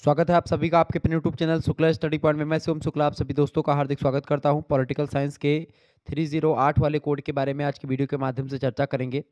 स्वागत है आप सभी का आपके अपने YouTube channel Shukla study point में। मैं शिवम शुक्ला आप सभी दोस्तों का हार्दिक स्वागत करता हूं। पॉलिटिकल साइंस के 308 वाले कोड के बारे में आज की वीडियो के माध्यम से चर्चा करेंगे।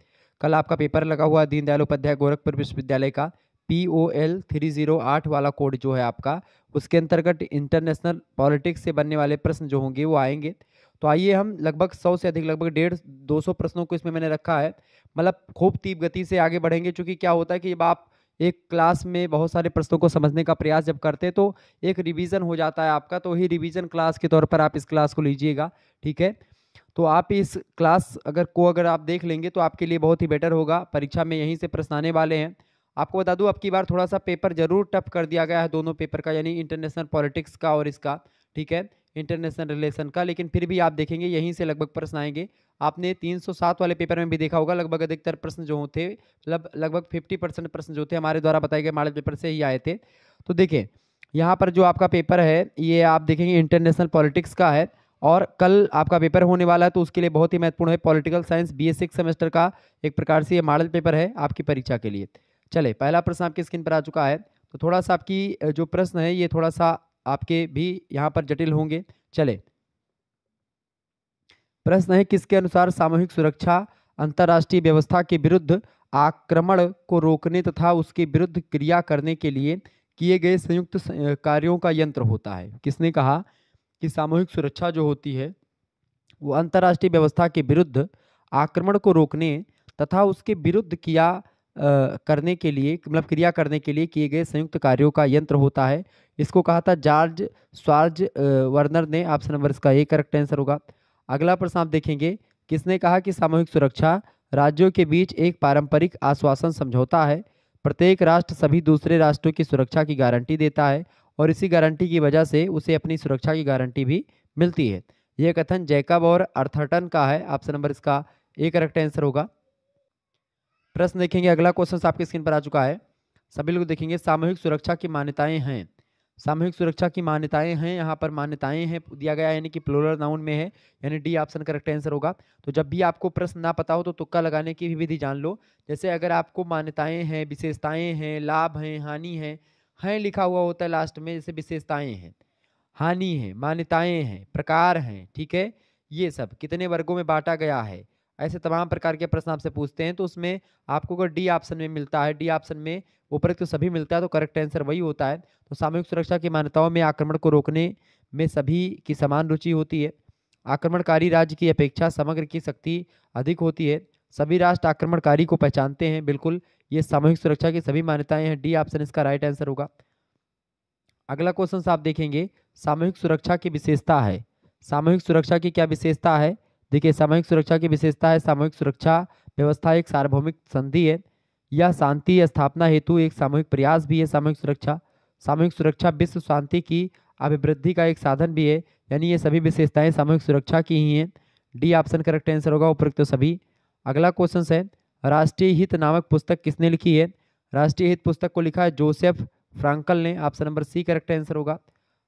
कल आपका पेपर लगा हुआ दीनदयाल उपाध्याय गोरखपुर विश्वविद्यालय का POL 308 वाला कोड जो है आपका, उसके अंतर्गत इंटरनेशनल पॉलिटिक्स से बनने वाले प्रश्न जो होंगे वो आएंगे। तो आइए हम लगभग 100 से अधिक, लगभग 150-200 प्रश्नों को इसमें मैंने रखा है। मतलब खूब तीव्र गति से आगे बढ़ेंगे, क्योंकि क्या होता है कि जब आप एक क्लास में बहुत सारे प्रश्नों को समझने का प्रयास जब करते हैं तो एक रिवीजन हो जाता है आपका। तो ही रिवीजन क्लास के तौर पर आप इस क्लास को लीजिएगा, ठीक है। तो आप इस क्लास अगर आप देख लेंगे तो आपके लिए बहुत ही बेटर होगा। परीक्षा में यहीं से प्रश्न आने वाले हैं। आपको बता दूं, अब की बार थोड़ा सा पेपर जरूर टफ कर दिया गया है दोनों पेपर का, यानी इंटरनेशनल पॉलिटिक्स का और इसका, ठीक है, इंटरनेशनल रिलेशन का। लेकिन फिर भी आप देखेंगे यहीं से लगभग प्रश्न आएंगे। आपने 307 वाले पेपर में भी देखा होगा, लगभग अधिकतर प्रश्न जो थे, लगभग 50% प्रश्न जो थे हमारे द्वारा बताए गए मॉडल पेपर से ही आए थे। तो देखिए यहाँ पर जो आपका पेपर है ये आप देखेंगे इंटरनेशनल पॉलिटिक्स का है, और कल आपका पेपर होने वाला है, तो उसके लिए बहुत ही महत्वपूर्ण है। पॉलिटिकल साइंस BA 6 सेमेस्टर का एक प्रकार से ये मॉडल पेपर है आपकी परीक्षा के लिए। चले, पहला प्रश्न आपकी स्क्रीन पर आ चुका है। तो थोड़ा सा आपकी जो प्रश्न है ये थोड़ा सा आपके भी यहाँ पर जटिल होंगे। चले, प्रश्न है, किसके अनुसार सामूहिक सुरक्षा अंतर्राष्ट्रीय व्यवस्था के विरुद्ध आक्रमण को रोकने तथा उसके विरुद्ध क्रिया करने के लिए किए गए संयुक्त कार्यों का यंत्र होता है। किसने कहा कि सामूहिक सुरक्षा जो होती है वो अंतर्राष्ट्रीय व्यवस्था के विरुद्ध आक्रमण को रोकने तथा उसके विरुद्ध करने के लिए, मतलब क्रिया करने के लिए किए गए संयुक्त कार्यों का यंत्र होता है। इसको कहा था जॉर्ज स्वार्ज वर्नर ने। ऑप्शन नंबर इसका ए करेक्ट आंसर होगा। अगला प्रश्न आप देखेंगे, किसने कहा कि सामूहिक सुरक्षा राज्यों के बीच एक पारंपरिक आश्वासन समझौता है। प्रत्येक राष्ट्र सभी दूसरे राष्ट्रों की सुरक्षा की गारंटी देता है और इसी गारंटी की वजह से उसे अपनी सुरक्षा की गारंटी भी मिलती है। यह कथन जैकब और अर्थर्टन का है। ऑप्शन नंबर इसका ए करेक्ट आंसर होगा। प्रश्न देखेंगे, अगला क्वेश्चन आपकी स्क्रीन पर आ चुका है। सभी लोग देखेंगे, सामूहिक सुरक्षा की मान्यताएं हैं। सामूहिक सुरक्षा की मान्यताएं हैं, यहाँ पर मान्यताएं हैं दिया गया है, यानी कि प्लूरल नाउन में है, यानी डी ऑप्शन करेक्ट आंसर होगा। तो जब भी आपको प्रश्न ना पता हो तो तुक्का लगाने की भी विधि जान लो। जैसे अगर आपको मान्यताएं हैं, विशेषताएं हैं, लाभ हैं, हानि हैं लिखा हुआ होता है लास्ट में, जैसे विशेषताएं हैं, हानि है, मान्यताएं हैं, प्रकार हैं, ठीक है, ये सब कितने वर्गों में बांटा गया है, ऐसे तमाम प्रकार के प्रश्न आपसे पूछते हैं। तो उसमें आपको अगर डी ऑप्शन में मिलता है, डी ऑप्शन में उपरोक्त तो सभी मिलता है, तो करेक्ट आंसर वही होता है। तो सामूहिक सुरक्षा की मान्यताओं में आक्रमण को रोकने में सभी की समान रुचि होती है। आक्रमणकारी राज्य की अपेक्षा समग्र की शक्ति अधिक होती है। सभी राष्ट्र आक्रमणकारी को पहचानते हैं। बिल्कुल, ये सामूहिक सुरक्षा की सभी मान्यताएं हैं। डी ऑप्शन इसका राइट आंसर होगा। अगला क्वेश्चन आप देखेंगे, सामूहिक सुरक्षा की विशेषता है। सामूहिक सुरक्षा की क्या विशेषता है? देखिए, सामूहिक सुरक्षा की विशेषता है, सामूहिक सुरक्षा व्यवस्था एक सार्वभौमिक संधि है। यह शांति स्थापना हेतु एक सामूहिक प्रयास भी है। सामूहिक सुरक्षा विश्व शांति की अभिवृद्धि का एक साधन भी है। यानी ये सभी विशेषताएं सामूहिक सुरक्षा की ही हैं। डी ऑप्शन करेक्ट आंसर होगा उपरोक्त तो सभी। अगला क्वेश्चन है, राष्ट्रीय हित नामक पुस्तक किसने लिखी है? राष्ट्रीय हित पुस्तक को लिखा है जोसेफ फ्रांकल ने। Option number C correct answer होगा।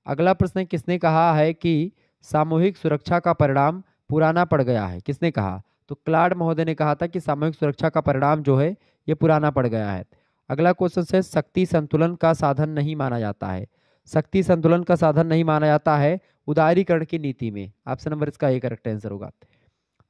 अगला प्रश्न है, किसने कहा है कि सामूहिक सुरक्षा का परिणाम पुराना पड़ गया है? किसने कहा? तो क्लाड महोदय ने कहा था कि सामूहिक सुरक्षा का परिणाम जो है ये पुराना पड़ गया है। अगला क्वेश्चन है, शक्ति संतुलन का साधन नहीं माना जाता है। शक्ति संतुलन का साधन नहीं माना जाता है उदारीकरण की नीति में। ऑप्शन नंबर इसका ए करेक्ट आंसर होगा।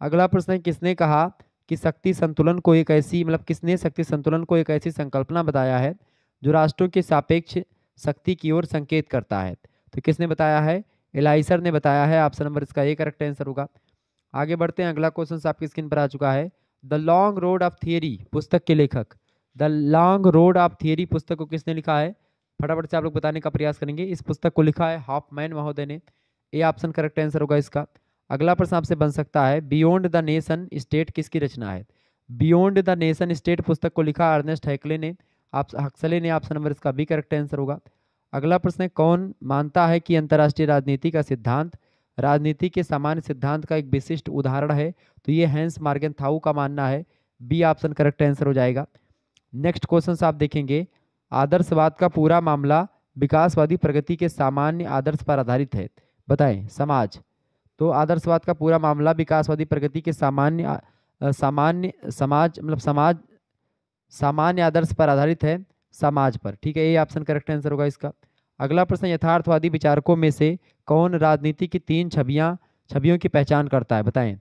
अगला प्रश्न है, किसने कहा कि शक्ति संतुलन को एक ऐसी, मतलब किसने शक्ति संतुलन को एक ऐसी संकल्पना बताया है जो राष्ट्रों के सापेक्ष शक्ति की ओर संकेत करता है? तो किसने बताया है? एलाइसर ने बताया है। ऑप्शन नंबर इसका ए करेक्ट आंसर होगा। आगे बढ़ते हैं, अगला क्वेश्चन आपकी स्क्रीन पर आ चुका है। The long road of theory पुस्तक के लेखक, the long road of theory पुस्तक को किसने लिखा है? फटाफट से आप लोग बताने का प्रयास करेंगे। इस पुस्तक को लिखा है हॉफमैन महोदय ने। ए ऑप्शन करेक्ट आंसर होगा इसका। अगला प्रश्न आपसे बन सकता है, बियॉन्ड द नेशन स्टेट किसकी रचना है? बियॉन्ड द नेशन स्टेट पुस्तक को लिखा अर्नेस्ट हैक्ले ने। हक्सले ने। ऑप्शन नंबर इसका बी करेक्ट आंसर होगा। अगला प्रश्न है, कौन मानता है कि अंतर्राष्ट्रीय राजनीति का सिद्धांत राजनीति के सामान्य सिद्धांत का एक विशिष्ट उदाहरण है? तो ये हैंस मार्गेनथाउ का मानना है। बी ऑप्शन करेक्ट आंसर हो जाएगा। नेक्स्ट क्वेश्चन आप देखेंगे, आदर्शवाद का पूरा मामला विकासवादी प्रगति के सामान्य आदर्श पर आधारित है। बताएं, समाज। तो आदर्शवाद का पूरा मामला विकासवादी प्रगति के सामान्य समाज, मतलब समाज सामान्य आदर्श पर आधारित है। समाज पर। ठीक है, ये ऑप्शन करेक्ट आंसर होगा इसका। अगला प्रश्न, यथार्थवादी विचारकों में से कौन राजनीति की तीन छवियों की पहचान करता है, बताएं।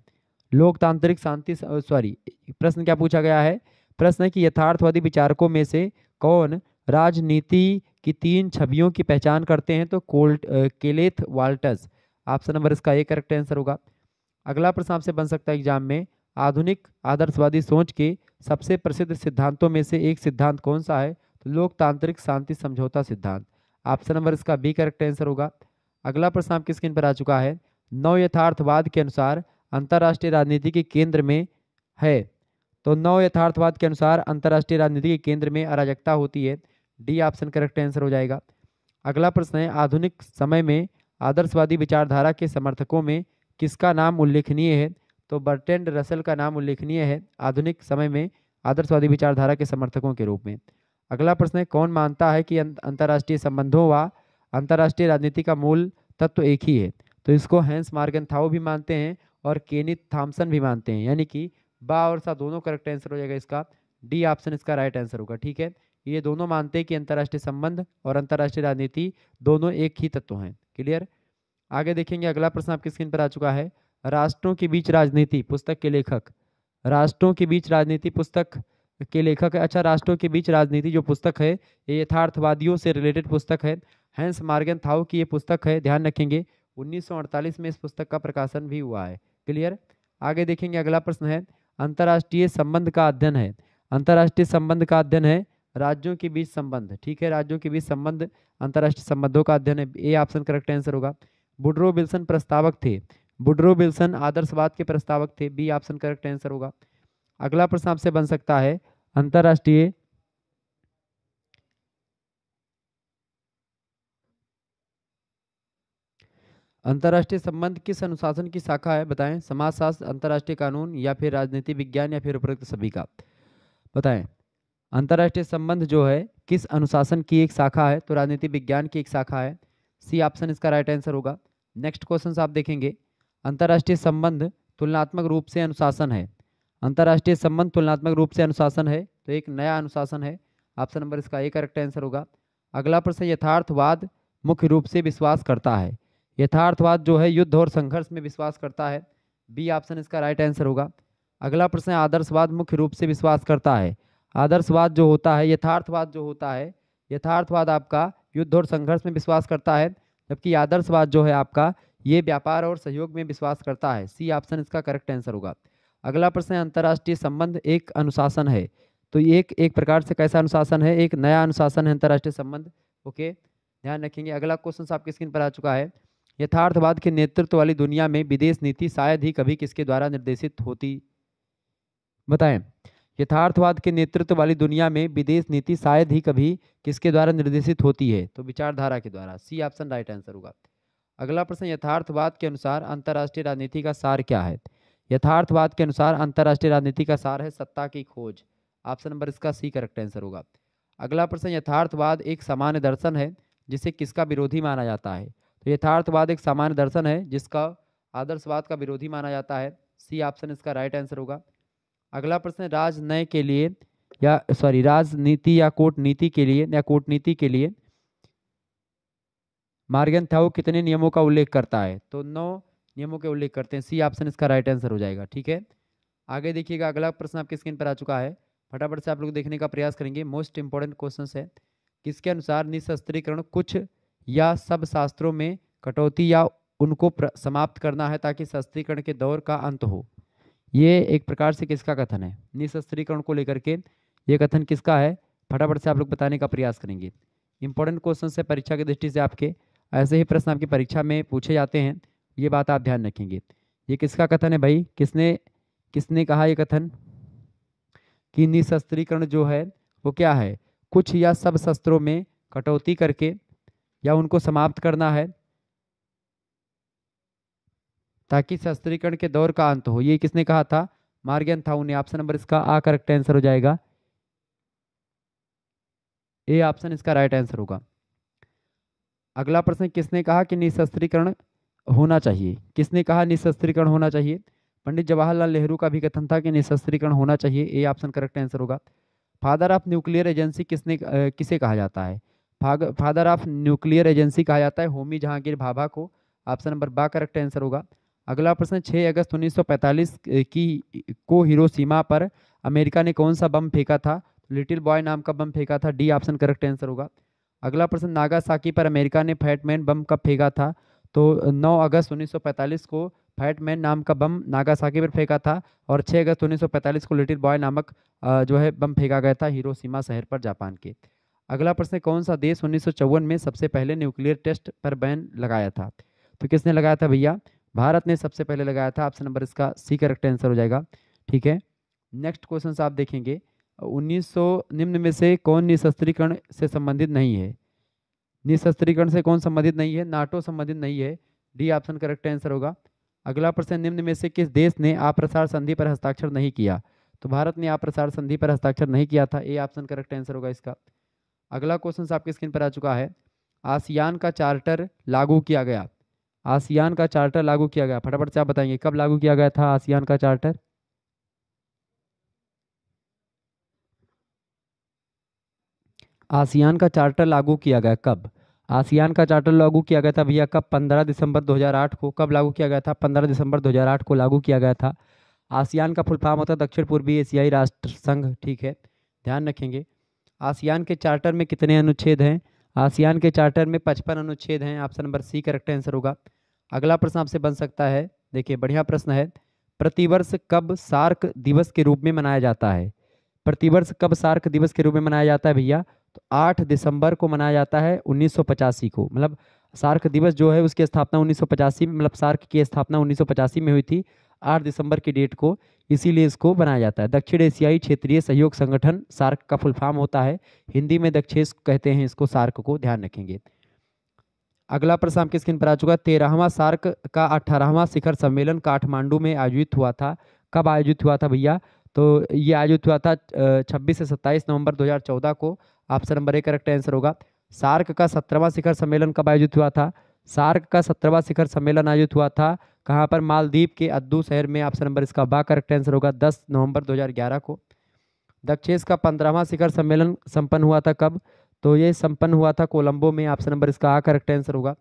लोकतांत्रिक, शांति, सॉरी, प्रश्न क्या पूछा गया है? प्रश्न है कि यथार्थवादी विचारकों में से कौन राजनीति की तीन छवियों की पहचान करते हैं, तो केलेथ वाल्टस, ऑप्शन नंबर इसका ए करेक्ट आंसर होगा। अगला प्रश्न आपसे बन सकता है एग्जाम में, आधुनिक आदर्शवादी सोच के सबसे प्रसिद्ध सिद्धांतों में से एक सिद्धांत कौन सा है, तो लोकतांत्रिक शांति समझौता सिद्धांत, ऑप्शन नंबर इसका बी करेक्ट आंसर होगा। अगला प्रश्न आपकी स्क्रीन पर आ चुका है, नव यथार्थवाद के अनुसार अंतर्राष्ट्रीय राजनीति के केंद्र में है, तो नव यथार्थवाद के अनुसार अंतर्राष्ट्रीय राजनीति के केंद्र में अराजकता होती है, डी ऑप्शन करेक्ट आंसर हो जाएगा। अगला प्रश्न है, आधुनिक समय में आदर्शवादी विचारधारा के समर्थकों में किसका नाम उल्लेखनीय है, तो बर्ट्रैंड रसल का नाम उल्लेखनीय है आधुनिक समय में आदर्शवादी विचारधारा के समर्थकों के रूप में। अगला प्रश्न है, कौन मानता है कि अंतर्राष्ट्रीय संबंधों व अंतर्राष्ट्रीय राजनीति का मूल तत्व एक ही है, तो इसको हैंस मार्गनथाउ भी मानते हैं और केनिथ थॉमसन भी मानते हैं, यानी कि बा और सा दोनों करेक्ट आंसर हो जाएगा इसका, डी ऑप्शन इसका राइट आंसर होगा। ठीक है, ये दोनों मानते हैं कि अंतर्राष्ट्रीय संबंध और अंतर्राष्ट्रीय राजनीति दोनों एक ही तत्व हैं। क्लियर। आगे देखेंगे, अगला प्रश्न आपकी स्क्रीन पर आ चुका है, राष्ट्रों के बीच राजनीति पुस्तक के लेखक, राष्ट्रों के बीच राजनीति पुस्तक के लेखक है। अच्छा, राष्ट्रों के बीच राजनीति जो पुस्तक है ये यथार्थवादियों से रिलेटेड पुस्तक है, हैंस मार्गनथाउ की ये पुस्तक है, ध्यान रखेंगे 1948 में इस पुस्तक का प्रकाशन भी हुआ है। क्लियर। आगे देखेंगे, अगला प्रश्न है, अंतर्राष्ट्रीय संबंध का अध्ययन है, अंतर्राष्ट्रीय संबंध का अध्ययन है राज्यों के बीच संबंध। ठीक है, राज्यों के बीच संबंध अंतर्राष्ट्रीय संबंधों का अध्ययन है, ए ऑप्शन करेक्ट आंसर होगा। वुडरो विल्सन प्रस्तावक थे, वुडरो विल्सन आदर्शवाद के प्रस्तावक थे, बी ऑप्शन करेक्ट आंसर होगा। अगला प्रश्न आपसे बन सकता है, अंतर्राष्ट्रीय अंतर्राष्ट्रीय संबंध किस अनुशासन की शाखा है, बताएं। समाजशास्त्र, अंतर्राष्ट्रीय कानून, या फिर राजनीति विज्ञान, या फिर उपरोक्त सभी का, बताएं। अंतर्राष्ट्रीय संबंध जो है किस अनुशासन की एक शाखा है, तो राजनीति विज्ञान की एक शाखा है, सी ऑप्शन इसका राइट आंसर होगा। नेक्स्ट क्वेश्चन आप देखेंगे, अंतर्राष्ट्रीय संबंध तुलनात्मक रूप से अनुशासन है, अंतर्राष्ट्रीय संबंध तुलनात्मक रूप से अनुशासन है, तो एक नया अनुशासन है, ऑप्शन नंबर इसका ए करेक्ट आंसर होगा। अगला प्रश्न, यथार्थवाद मुख्य रूप से विश्वास करता है, यथार्थवाद जो है युद्ध और संघर्ष में विश्वास करता है, बी ऑप्शन इसका राइट आंसर होगा। अगला प्रश्न, आदर्शवाद मुख्य रूप से विश्वास करता है, आदर्शवाद जो होता है, यथार्थवाद जो होता है, यथार्थवाद आपका युद्ध और संघर्ष में विश्वास करता है, जबकि आदर्शवाद जो है आपका ये व्यापार और सहयोग में विश्वास करता है, सी ऑप्शन इसका करेक्ट आंसर होगा। अगला प्रश्न है, अंतर्राष्ट्रीय संबंध एक अनुशासन है, तो ये एक प्रकार से कैसा अनुशासन है, एक नया अनुशासन है अंतर्राष्ट्रीय संबंध। ओके, ध्यान रखेंगे। अगला क्वेश्चन आपकी स्क्रीन पर आ चुका है, यथार्थवाद के नेतृत्व वाली दुनिया में विदेश नीति शायद ही कभी किसके द्वारा निर्देशित होती, बताएं। यथार्थवाद के नेतृत्व वाली दुनिया में विदेश नीति शायद ही कभी किसके द्वारा निर्देशित होती है, तो विचारधारा के द्वारा, सी ऑप्शन राइट आंसर होगा। अगला प्रश्न, यथार्थवाद के अनुसार अंतर्राष्ट्रीय राजनीति का सार क्या है, यथार्थवाद के अनुसार अंतर्राष्ट्रीय राजनीति का सार है सत्ता की खोज, ऑप्शन नंबर इसका सी करेक्ट आंसर होगा। अगला प्रश्न, यथार्थवाद एक सामान्य दर्शन है जिसे किसका विरोधी माना जाता है, तो यथार्थवाद एक सामान्य दर्शन है जिसका आदर्शवाद का विरोधी माना जाता है, सी ऑप्शन इसका राइट आंसर होगा। अगला प्रश्न, राजनय के लिए या सॉरी राजनीति या कूटनीति के लिए या कूटनीति के लिए मार्गनथाउ कितने नियमों का उल्लेख करता है, तो 9 नियमों के उल्लेख करते हैं, सी ऑप्शन इसका राइट आंसर हो जाएगा। ठीक है, आगे देखिएगा, अगला प्रश्न आपकी स्क्रीन पर आ चुका है, फटाफट से आप लोग देखने का प्रयास करेंगे, मोस्ट इंपॉर्टेंट क्वेश्चन है। किसके अनुसार निशस्त्रीकरण कुछ या सब शास्त्रों में कटौती या उनको समाप्त करना है ताकि शस्त्रीकरण के दौर का अंत हो, ये एक प्रकार से किसका कथन है, निशस्त्रीकरण को लेकर के ये कथन किसका है, फटाफट से आप लोग बताने का प्रयास करेंगे। इंपॉर्टेंट क्वेश्चन है परीक्षा की दृष्टि से, आपके ऐसे ही प्रश्न आपकी परीक्षा में पूछे जाते हैं, ये बात आप ध्यान रखेंगे। ये किसका कथन है भाई, किसने किसने कहा ये कथन कि निशस्त्रीकरण जो है वो क्या है, कुछ या सब शस्त्रों में कटौती करके या उनको समाप्त करना है ताकि शस्त्रीकरण के दौर का अंत हो, ये किसने कहा था, मार्गनथाउ ने, ऑप्शन नंबर इसका आ करेक्ट आंसर हो जाएगा, ए ऑप्शन इसका राइट आंसर होगा। अगला प्रश्न, किसने कहा कि निशस्त्रीकरण होना चाहिए, किसने कहा निशस्त्रीकरण होना चाहिए, पंडित जवाहरलाल नेहरू का भी कथन था कि निशस्त्रीकरण होना चाहिए, ए ऑप्शन करेक्ट आंसर होगा। फादर ऑफ न्यूक्लियर एजेंसी किसे कहा जाता है? फादर ऑफ न्यूक्लियर एजेंसी कहा जाता है होमी जहांगीर भाभा को। ऑप्शन नंबर बा करेक्ट आंसर होगा। अगला प्रश्न, 6 अगस्त 1945 की को हिरोशिमा पर अमेरिका ने कौन सा बम फेंका था? लिटिल बॉय नाम का बम फेंका था। डी ऑप्शन करेक्ट आंसर होगा। अगला प्रश्न, नागासाकी पर अमेरिका ने फैटमैन बम कब फेंका था? तो 9 अगस्त 1945 को फैटमैन नाम का बम नागासाकी पर फेंका था, और 6 अगस्त 1945 को लिटिल बॉय नामक जो है बम फेंका गया था हिरोशिमा शहर पर जापान के। अगला प्रश्न, कौन सा देश 1954 में सबसे पहले न्यूक्लियर टेस्ट पर बैन लगाया था? तो किसने लगाया था भैया? भारत ने सबसे पहले लगाया था। ऑप्शन नंबर इसका सी करेक्ट आंसर हो जाएगा। ठीक है, नेक्स्ट क्वेश्चन आप देखेंगे, 1900 निम्न में से कौन निशस्त्रीकरण से संबंधित नहीं है? निशस्त्रीकरण से कौन संबंधित नहीं है? नाटो संबंधित नहीं है। डी ऑप्शन करेक्ट आंसर होगा। अगला प्रश्न, निम्न में से किस देश ने अप्रसार संधि पर हस्ताक्षर नहीं किया? तो भारत ने अप्रसार संधि पर हस्ताक्षर नहीं किया था। ए ऑप्शन करेक्ट आंसर होगा इसका। अगला क्वेश्चन आपकी स्क्रीन पर आ चुका है, आसियान का चार्टर लागू किया गया। आसियान का चार्टर लागू किया गया, फटाफट से आप बताएंगे कब लागू किया गया था आसियान का चार्टर? आसियान का चार्टर लागू किया गया कब? आसियान का चार्टर लागू किया गया था भैया कब? 15 दिसंबर 2008 को। कब लागू किया गया था? 15 दिसंबर 2008 को लागू किया गया था। आसियान का फुल फॉर्म होता है दक्षिण पूर्वी एशियाई राष्ट्र संघ। ठीक है, ध्यान रखेंगे। आसियान के चार्टर में कितने अनुच्छेद हैं? आसियान के चार्टर में 55 अनुच्छेद हैं। Option number C correct answer होगा। अगला प्रश्न आपसे बन सकता है, देखिए बढ़िया प्रश्न है, प्रतिवर्ष कब सार्क दिवस के रूप में मनाया जाता है? प्रतिवर्ष कब सार्क दिवस के रूप में मनाया जाता है भैया? तो 8 दिसंबर को मनाया जाता है 1985 को। मतलब सार्क दिवस जो है उसकी स्थापना 1985 में, मतलब सार्क की स्थापना 1985 में हुई थी 8 दिसंबर की डेट को, इसीलिए इसको बनाया जाता है। दक्षिण एशियाई क्षेत्रीय सहयोग संगठन सार्क का फुल फॉर्म होता है, हिंदी में दक्षेस कहते हैं इसको, सार्क को, ध्यान रखेंगे। अगला प्रश्न आपकी स्क्रीन पर आ चुका है, 13वां सार्क का 18वां शिखर सम्मेलन काठमांडू में आयोजित हुआ था। कब आयोजित हुआ था भैया? तो ये आयोजित हुआ था 26 से 27 नवंबर 2014 को। Option number A correct answer होगा। सार्क का 17वां शिखर सम्मेलन कब आयोजित हुआ था? सार्क का 17वां शिखर सम्मेलन आयोजित हुआ था कहाँ पर? मालदीव के अद्दू शहर में। ऑप्शन नंबर इसका बा करेक्ट आंसर होगा, 10 नवंबर 2011 को। दक्षेस का 15वां शिखर सम्मेलन संपन्न हुआ था कब? तो ये संपन्न हुआ था कोलंबो में। ऑप्शन नंबर इसका आ करेक्ट आंसर होगा।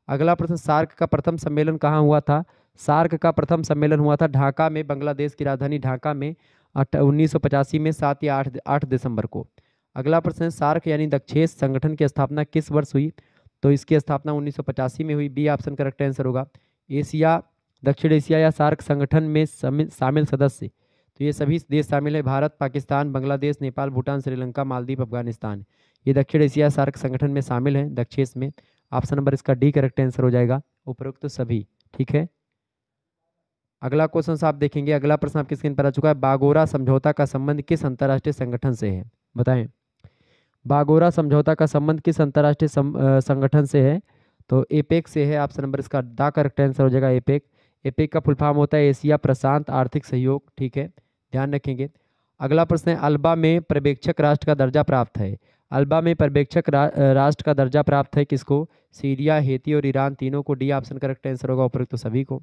अगला प्रश्न, सार्क का प्रथम सम्मेलन कहाँ हुआ था? सार्क का प्रथम सम्मेलन हुआ था ढाका में, बांग्लादेश की राजधानी ढाका में 1985 में 7 या 8 दिसंबर को। अगला प्रश्न है, सार्क यानी दक्षेस संगठन की स्थापना किस वर्ष हुई? तो इसकी स्थापना 1985 में हुई। बी ऑप्शन करेक्ट आंसर होगा। एशिया, दक्षिण एशिया या सार्क संगठन में शामिल सदस्य, तो ये सभी देश शामिल है, भारत, पाकिस्तान, बांग्लादेश, नेपाल, भूटान, श्रीलंका, मालदीव, अफगानिस्तान। ये दक्षिण एशिया सार्क संगठन में शामिल हैं, दक्षेस में। ऑप्शन नंबर इसका डी करेक्ट आंसर हो जाएगा, उपरोक्त तो सभी। ठीक है, अगला क्वेश्चन आप देखेंगे, अगला प्रश्न आपकी स्क्रीन पर आ चुका है, बागोरा समझौता का संबंध किस अंतर्राष्ट्रीय संगठन से है? बताएं, बागोरा समझौता का संबंध किस अंतर्राष्ट्रीय संगठन से है? तो एपेक से है। ऑप्शन नंबर इसका दा करेक्ट आंसर हो जाएगा, एपेक। एपेक का फुल फॉर्म होता है एशिया प्रशांत आर्थिक सहयोग। ठीक है, ध्यान रखेंगे। अगला प्रश्न है, अल्बा में पर्यवेक्षक राष्ट्र का दर्जा प्राप्त है। अल्बा में पर्यवेक्षक राष्ट्र का दर्जा प्राप्त है किसको? सीरिया, हेती और ईरान, तीनों को। डी ऑप्शन करेक्ट आंसर होगा, उपरोक्त तो सभी को।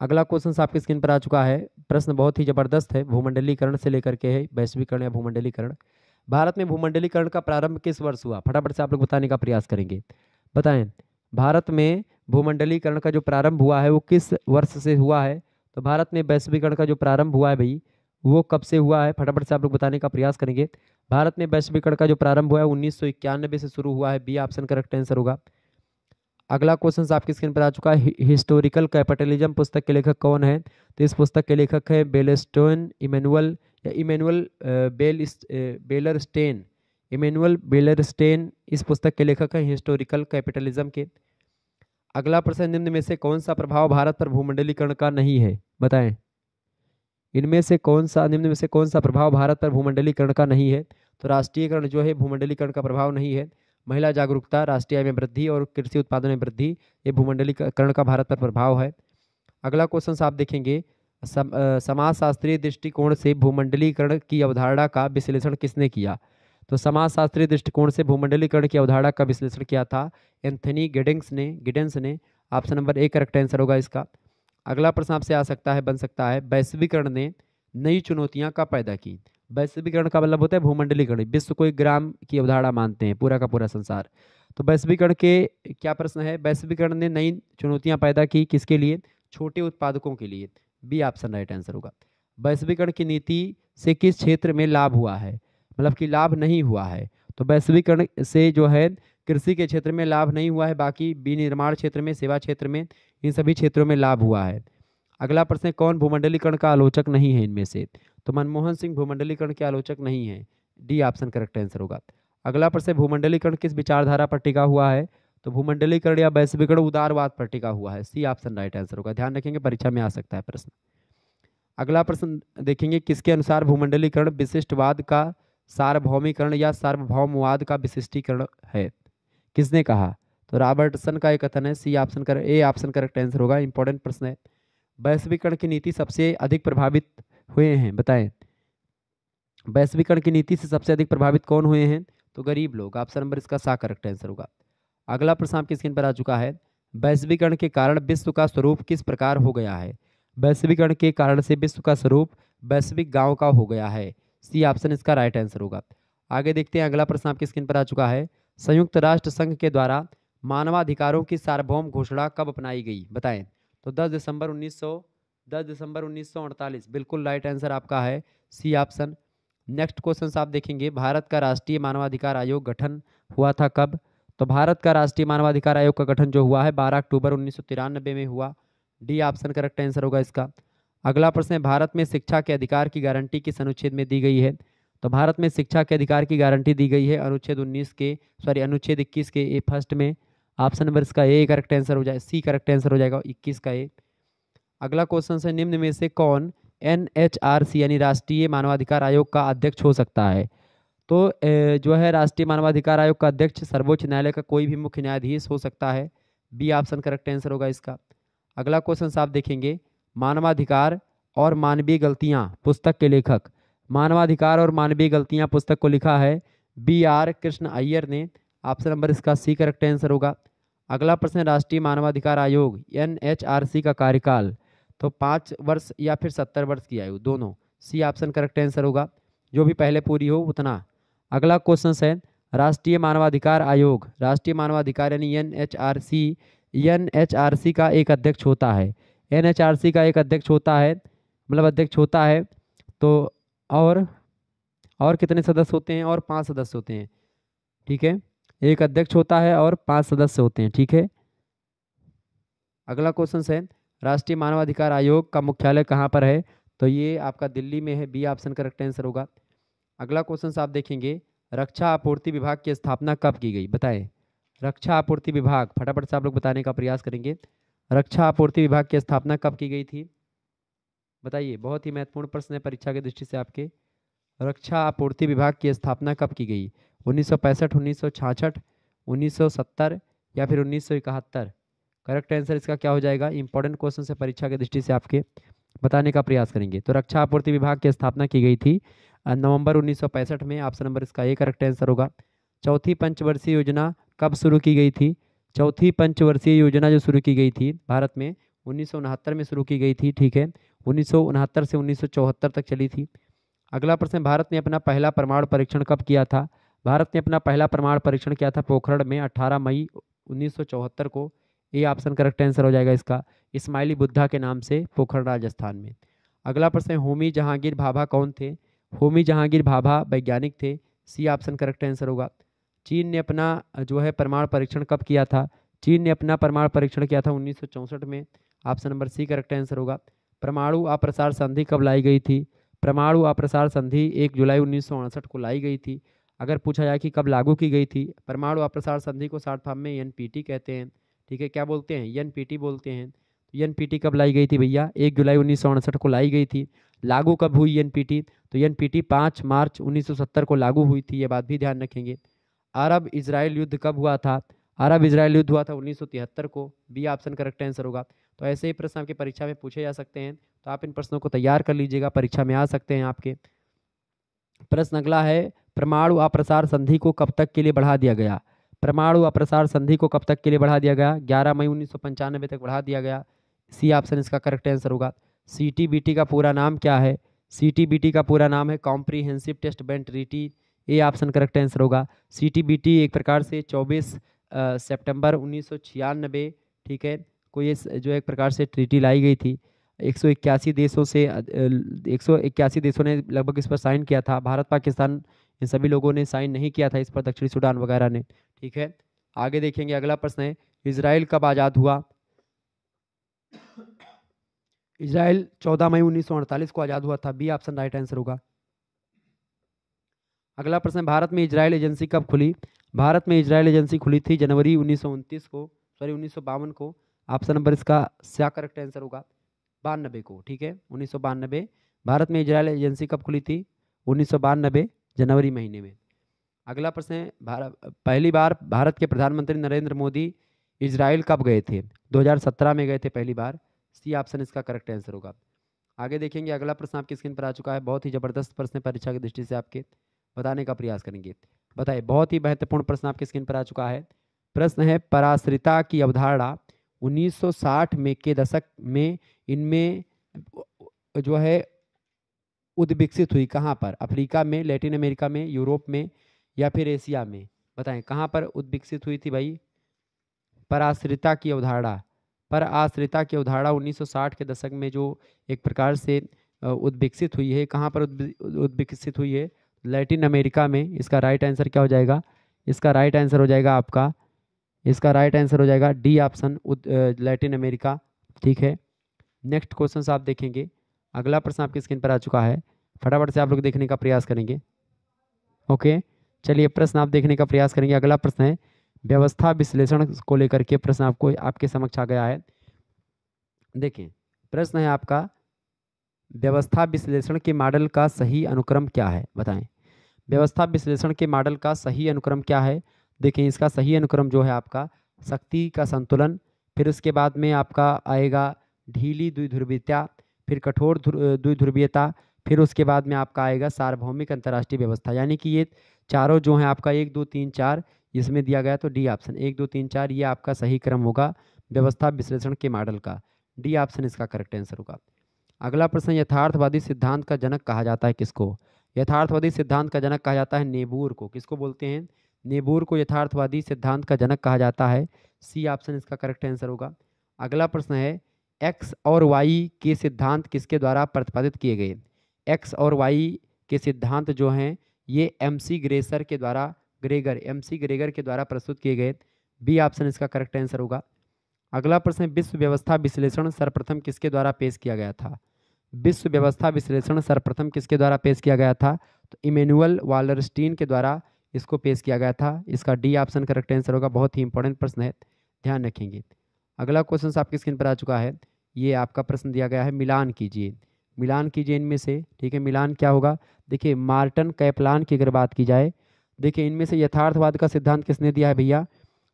अगला क्वेश्चन आपकी स्क्रीन पर आ चुका है, प्रश्न बहुत ही जबरदस्त है, भूमंडलीकरण से लेकर के है, वैश्वीकरण या भूमंडलीकरण। भारत में भूमंडलीकरण का प्रारंभ किस वर्ष हुआ? फटाफट से आप लोग बताने का प्रयास करेंगे, बताएं। भारत में भूमंडलीकरण का जो प्रारंभ हुआ है वो किस वर्ष से हुआ है? तो भारत में वैश्वीकरण का जो प्रारंभ हुआ है भाई, वो कब से हुआ है? फटाफट से आप लोग बताने का प्रयास करेंगे। भारत में वैश्वीकरण का जो प्रारंभ हुआ है 1991 से शुरू हुआ है। बी ऑप्शन करेक्ट आंसर होगा। अगला क्वेश्चन आपकी स्क्रीन पर आ चुका है, हिस्टोरिकल कैपिटलिज्म पुस्तक के लेखक कौन है? तो इस पुस्तक के लेखक है बेलस्टोन इमैनुअल या इमैनुअल बेलरस्टेन। इमैनुअल बेलरस्टेन इस पुस्तक के लेखक हैं हिस्टोरिकल कैपिटलिज्म के। अगला प्रश्न, निम्न में से कौन सा प्रभाव भारत पर भूमंडलीकरण का नहीं है? बताएं, इनमें से कौन सा, निम्न में से कौन सा प्रभाव भारत पर भूमंडलीकरण का नहीं है? तो राष्ट्रीयकरण जो है भूमंडलीकरण का प्रभाव नहीं है। महिला जागरूकता, राष्ट्रीय आय में वृद्धि और कृषि उत्पादन में वृद्धि, ये भूमंडलीकरण का भारत पर प्रभाव है। अगला क्वेश्चन आप देखेंगे, समाजशास्त्रीय दृष्टिकोण से भूमंडलीकरण की अवधारणा का विश्लेषण किसने किया? तो समाजशास्त्रीय दृष्टिकोण से भूमंडलीकरण की अवधारणा का विश्लेषण किया था एंथनी गिडेंस ने। Option number A correct answer होगा इसका। अगला प्रश्न आपसे आ सकता है, बन सकता है, वैश्वीकरण ने नई चुनौतियां कब पैदा की? वैश्वीकरण का मतलब होता है भूमंडलीकरण। विश्व को एक ग्राम की अवधारणा मानते हैं, पूरा का पूरा संसार। तो वैश्वीकरण के क्या प्रश्न है? वैश्वीकरण ने नई चुनौतियां पैदा की, किसके लिए? छोटे उत्पादकों के लिए। बी ऑप्शन राइट आंसर होगा। वैश्वीकरण की नीति से किस क्षेत्र में लाभ हुआ है? मतलब कि लाभ नहीं हुआ है। तो वैश्वीकरण से जो है कृषि के क्षेत्र में लाभ नहीं हुआ है, बाकी विनिर्माण क्षेत्र में, सेवा क्षेत्र में, इन सभी क्षेत्रों में लाभ हुआ है। अगला प्रश्न है, कौन भूमंडलीकरण का आलोचक नहीं है इनमें से? तो मनमोहन सिंह भूमंडलीकरण के आलोचक नहीं है। डी ऑप्शन करेक्ट आंसर होगा। अगला प्रश्न है, भूमंडलीकरण किस विचारधारा पर टिका हुआ है? तो भूमंडलीकरण या वैश्वीकरण उदारवाद पर टिका हुआ है। सी ऑप्शन राइट आंसर होगा। ध्यान रखेंगे, परीक्षा में आ सकता है प्रश्न। अगला प्रश्न देखेंगे, किसके अनुसार भूमंडलीकरण विशिष्टवाद का सार्वभौमिकरण या सार्वभौमवाद का विशिष्टीकरण है? किसने कहा? तो रॉबर्टसन का एक कथन है। सी ऑप्शन कर ए ऑप्शन करेक्ट आंसर होगा। इंपॉर्टेंट प्रश्न है। वैश्वीकरण की नीति सबसे अधिक प्रभावित हुए हैं, बताएं। वैश्वीकरण की नीति से सबसे अधिक प्रभावित कौन हुए हैं? तो गरीब लोग। ऑप्शन नंबर इसका सा करेक्ट आंसर होगा। अगला प्रश्न आपकी स्क्रीन पर आ चुका है, वैश्वीकरण के कारण विश्व का स्वरूप किस प्रकार हो गया है? वैश्वीकरण के कारण से विश्व का स्वरूप वैश्विक गांव का हो गया है। सी ऑप्शन इसका राइट आंसर होगा। आगे देखते हैं, अगला प्रश्न आपकी स्क्रीन पर आ चुका है, संयुक्त राष्ट्र संघ के द्वारा मानवाधिकारों की सार्वभौम घोषणा कब अपनाई गई? बताएं। तो 10 दिसंबर 1948। बिल्कुल राइट आंसर आपका है सी ऑप्शन। नेक्स्ट क्वेश्चन आप देखेंगे, भारत का राष्ट्रीय मानवाधिकार आयोग गठन हुआ था कब? तो भारत का राष्ट्रीय मानवाधिकार आयोग का गठन जो हुआ है 12 अक्टूबर 1993 में हुआ। डी ऑप्शन करेक्ट आंसर होगा इसका। अगला प्रश्न है, भारत में शिक्षा के अधिकार की गारंटी किस अनुच्छेद में दी गई है? तो भारत में शिक्षा के अधिकार की गारंटी दी गई है अनुच्छेद 21 के ए फर्स्ट में। ऑप्शन नंबर इसका ए करेक्ट आंसर हो जाए, सी करेक्ट आंसर हो जाएगा 21 का ए। अगला क्वेश्चन है, निम्न में से कौन NHRC यानी राष्ट्रीय मानवाधिकार आयोग का अध्यक्ष हो सकता है? तो जो है राष्ट्रीय मानवाधिकार आयोग का अध्यक्ष सर्वोच्च न्यायालय का कोई भी मुख्य न्यायाधीश हो सकता है। बी ऑप्शन करेक्ट आंसर होगा इसका। अगला क्वेश्चन आप देखेंगे, मानवाधिकार और मानवीय गलतियां पुस्तक के लेखक। मानवाधिकार और मानवीय गलतियां पुस्तक को लिखा है BR कृष्ण अय्यर ने। ऑप्शन नंबर इसका सी करेक्ट आंसर होगा। अगला प्रश्न, राष्ट्रीय मानवाधिकार आयोग NHRC का कार्यकाल तो 5 वर्ष या फिर 70 वर्ष की आयु, दोनों। सी ऑप्शन करेक्ट आंसर होगा, जो भी पहले पूरी हो उतना। अगला क्वेश्चन है, राष्ट्रीय मानवाधिकार आयोग, राष्ट्रीय मानवाधिकार यानी NHRC का एक अध्यक्ष होता है। NHRC का एक अध्यक्ष होता है, मतलब अध्यक्ष होता है तो और कितने सदस्य होते हैं? और 5 सदस्य होते हैं, ठीक है। एक अध्यक्ष होता है और 5 सदस्य होते हैं, ठीक है। अगला क्वेश्चन है, राष्ट्रीय मानवाधिकार आयोग का मुख्यालय कहाँ पर है? तो ये आपका दिल्ली में है। बी ऑप्शन करेक्ट आंसर होगा। अगला क्वेश्चन आप देखेंगे, रक्षा आपूर्ति विभाग की स्थापना कब की गई? बताएं। रक्षा आपूर्ति विभाग, फटाफट से आप लोग बताने का प्रयास करेंगे। रक्षा आपूर्ति विभाग की स्थापना कब की गई थी? बताइए, बहुत ही महत्वपूर्ण प्रश्न है परीक्षा की दृष्टि से आपके। रक्षा आपूर्ति विभाग की स्थापना कब की गई? 1965, 1966, 1970 या फिर 1971? करेक्ट आंसर इसका क्या हो जाएगा? इंपॉर्टेंट क्वेश्चन से परीक्षा की दृष्टि से आपके बताने का प्रयास करेंगे। तो रक्षा आपूर्ति विभाग की स्थापना की गई थी नवंबर 1965 में। ऑप्शन नंबर इसका ए करेक्ट आंसर होगा। चौथी पंचवर्षीय योजना कब शुरू की गई थी? चौथी पंचवर्षीय योजना जो शुरू की गई थी भारत में 1969 में शुरू की गई थी, ठीक है। 1969 से 1974 तक चली थी। अगला प्रश्न, भारत ने अपना पहला परमाणु परीक्षण कब किया था? भारत ने अपना पहला परमाणु परीक्षण किया था पोखरण में 18 मई 1974 को। ये ऑप्शन करेक्ट आंसर हो जाएगा इसका, इस्माइली बुद्धा के नाम से, पोखरण राजस्थान में। अगला प्रश्न, होमी जहांगीर भाभा कौन थे? होमी जहांगीर भाभा वैज्ञानिक थे। सी ऑप्शन करेक्ट आंसर होगा। चीन ने अपना जो है परमाणु परीक्षण कब किया था? चीन ने अपना परमाणु परीक्षण किया था 1964 में। Option number C correct answer होगा। परमाणु अप्रसार संधि कब लाई गई थी? परमाणु अप्रसार संधि 1 जुलाई 1968 को लाई गई थी। अगर पूछा जाए कि कब लागू की गई थी, परमाणु अप्रसार संधि को शॉर्ट फॉर्म में NPT कहते हैं, ठीक है। क्या बोलते हैं? NPT बोलते हैं। NPT कब लाई गई थी भैया? 1 जुलाई 1968 को लाई गई थी। लागू कब हुई NPT? तो NPT 5 मार्च 1970 को लागू हुई थी, ये बात भी ध्यान रखेंगे। अरब इजराइल युद्ध कब हुआ था? अरब इजराइल युद्ध हुआ था 1973 को। बी ऑप्शन करेक्ट आंसर होगा। तो ऐसे ही प्रश्न आपकी परीक्षा में पूछे जा सकते हैं, तो आप इन प्रश्नों को तैयार कर लीजिएगा, परीक्षा में आ सकते हैं आपके। प्रश्न अगला है, परमाणु अप्रसार संधि को कब तक के लिए बढ़ा दिया गया? परमाणु अप्रसार संधि को कब तक के लिए बढ़ा दिया गया? 11 मई 1995 तक बढ़ा दिया गया। सी ऑप्शन इसका करेक्ट आंसर होगा। CTBT का पूरा नाम क्या है? CTBT का पूरा नाम है comprehensive test ban treaty, A option correct answer होगा। CTBT एक प्रकार से 24 सितंबर 1996, ठीक है, को ये जो एक प्रकार से ट्रीटी लाई गई थी। 181 देशों से 181 देशों ने लगभग इस पर साइन किया था। भारत पाकिस्तान इन सभी लोगों ने साइन नहीं किया था इस पर, दक्षिणी सूडान वगैरह ने, ठीक है। आगे देखेंगे, अगला प्रश्न है इजराइल कब आज़ाद हुआ। इजराइल 14 मई 1948 को आज़ाद हुआ था, बी ऑप्शन राइट आंसर होगा। अगला प्रश्न है भारत में इजराइल एजेंसी कब खुली। भारत में इजराइल एजेंसी खुली थी जनवरी 1929 को, सॉरी 1952 को। ऑप्शन नंबर इसका क्या करेक्ट आंसर होगा, 92 को, ठीक है, 1992। भारत में इजराइल एजेंसी कब खुली थी, 1992 जनवरी महीने में। अगला प्रश्न है पहली बार भारत के प्रधानमंत्री नरेंद्र मोदी इजराइल कब गए थे। 2017 में गए थे पहली बार, सी ऑप्शन इसका करेक्ट आंसर होगा। आगे देखेंगे, अगला प्रश्न आपकी स्क्रीन पर आ चुका है, बहुत ही जबरदस्त प्रश्न परीक्षा की दृष्टि से आपके बताने का प्रयास करेंगे। बताइए, बहुत ही महत्वपूर्ण प्रश्न आपकी स्क्रीन पर आ चुका है। प्रश्न है पराश्रिता की अवधारणा 1960 में के दशक में इनमें जो है उद्विकसित हुई कहाँ पर, अफ्रीका में, लैटिन अमेरिका में, यूरोप में या फिर एशिया में। बताएं कहाँ पर उद्विकसित हुई थी भाई पराश्रिता की अवधारणा। पराश्रिता की अवधारणा 1960 के दशक में जो एक प्रकार से उद्विकसित हुई है, कहाँ पर उद्विकसित हुई है, लैटिन अमेरिका में। इसका राइट आंसर क्या हो जाएगा, इसका राइट आंसर हो जाएगा आपका, इसका राइट आंसर हो जाएगा डी ऑप्शन लैटिन अमेरिका, ठीक है। नेक्स्ट क्वेश्चन आप देखेंगे, अगला प्रश्न आपकी स्क्रीन पर आ चुका है, फटाफट से आप लोग देखने का प्रयास करेंगे। ओके, चलिए प्रश्न आप देखने का प्रयास करेंगे। अगला प्रश्न है व्यवस्था विश्लेषण को लेकर के प्रश्न आपको आपके समक्ष आ गया है। देखिए प्रश्न है आपका व्यवस्था विश्लेषण के मॉडल का सही अनुक्रम क्या है, बताएं। व्यवस्था विश्लेषण के मॉडल का सही अनुक्रम क्या है। देखिए इसका सही अनुक्रम जो है आपका शक्ति का संतुलन, फिर उसके बाद में आपका आएगा ढीली द्विध्रुवीयता, फिर कठोर द्विध्रुवीयता, फिर उसके बाद में आपका आएगा सार्वभौमिक अंतर्राष्ट्रीय व्यवस्था। यानी कि ये चारों जो है आपका 1 2 3 4 इसमें दिया गया, तो डी ऑप्शन 1 2 3 4 ये आपका सही क्रम होगा व्यवस्था विश्लेषण के मॉडल का, डी ऑप्शन इसका करेक्ट आंसर होगा। अगला प्रश्न, यथार्थवादी सिद्धांत का जनक कहा जाता है किसको। यथार्थवादी सिद्धांत का जनक कहा जाता है नेबूर को। किसको बोलते हैं, नेबूर को यथार्थवादी सिद्धांत का जनक कहा जाता है, सी ऑप्शन इसका करेक्ट आंसर होगा। अगला प्रश्न है एक्स और वाई के सिद्धांत किसके द्वारा प्रतिपादित किए गए। एक्स और वाई के सिद्धांत जो हैं ये MC ग्रेगर के द्वारा प्रस्तुत किए गए, बी ऑप्शन इसका करेक्ट आंसर होगा। अगला प्रश्न, विश्व व्यवस्था विश्लेषण सर्वप्रथम किसके द्वारा पेश किया गया था। विश्व व्यवस्था विश्लेषण सर्वप्रथम किसके द्वारा पेश किया गया था, तो इमैनुअल वालरस्टीन के द्वारा इसको पेश किया गया था, इसका डी ऑप्शन करेक्ट आंसर होगा। बहुत ही इंपॉर्टेंट प्रश्न है, ध्यान रखेंगे। अगला क्वेश्चन आपकी स्क्रीन पर आ चुका है, ये आपका प्रश्न दिया गया है मिलान कीजिए, मिलान कीजिए इनमें से, ठीक है। मिलान क्या होगा, देखिए मार्टन कैपलान की अगर बात की जाए, देखिए इनमें से यथार्थवाद का सिद्धांत किसने दिया है भैया,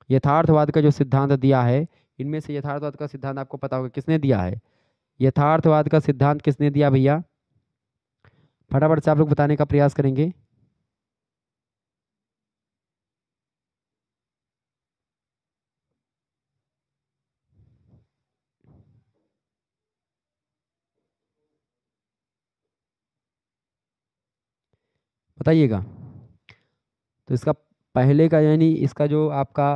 यथार्थवाद का जो सिद्धांत दिया है, इनमें से यथार्थवाद का सिद्धांत आपको पता होगा किसने दिया है, यथार्थवाद का सिद्धांत किसने दिया भैया, फटाफट से आप लोग बताने का प्रयास करेंगे। बताइएगा। तो इसका पहले का यानी इसका जो आपका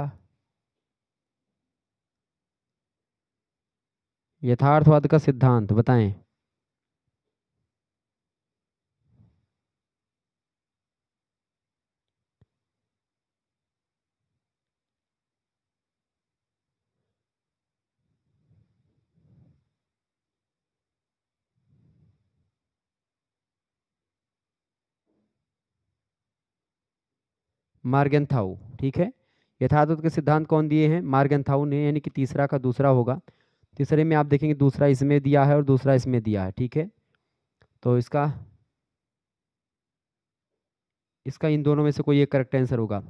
यथार्थवाद का सिद्धांत बताएं। मार्गेंथाउ, ठीक है। यथार्थवाद के सिद्धांत कौन दिए हैं, मार्गेंथाउ ने, यानी कि तीसरा का दूसरा होगा। तीसरे में आप देखेंगे दूसरा इसमें दिया है और दूसरा इसमें दिया है, ठीक है। तो इसका इसका इन दोनों में से कोई एक करेक्ट आंसर होगा।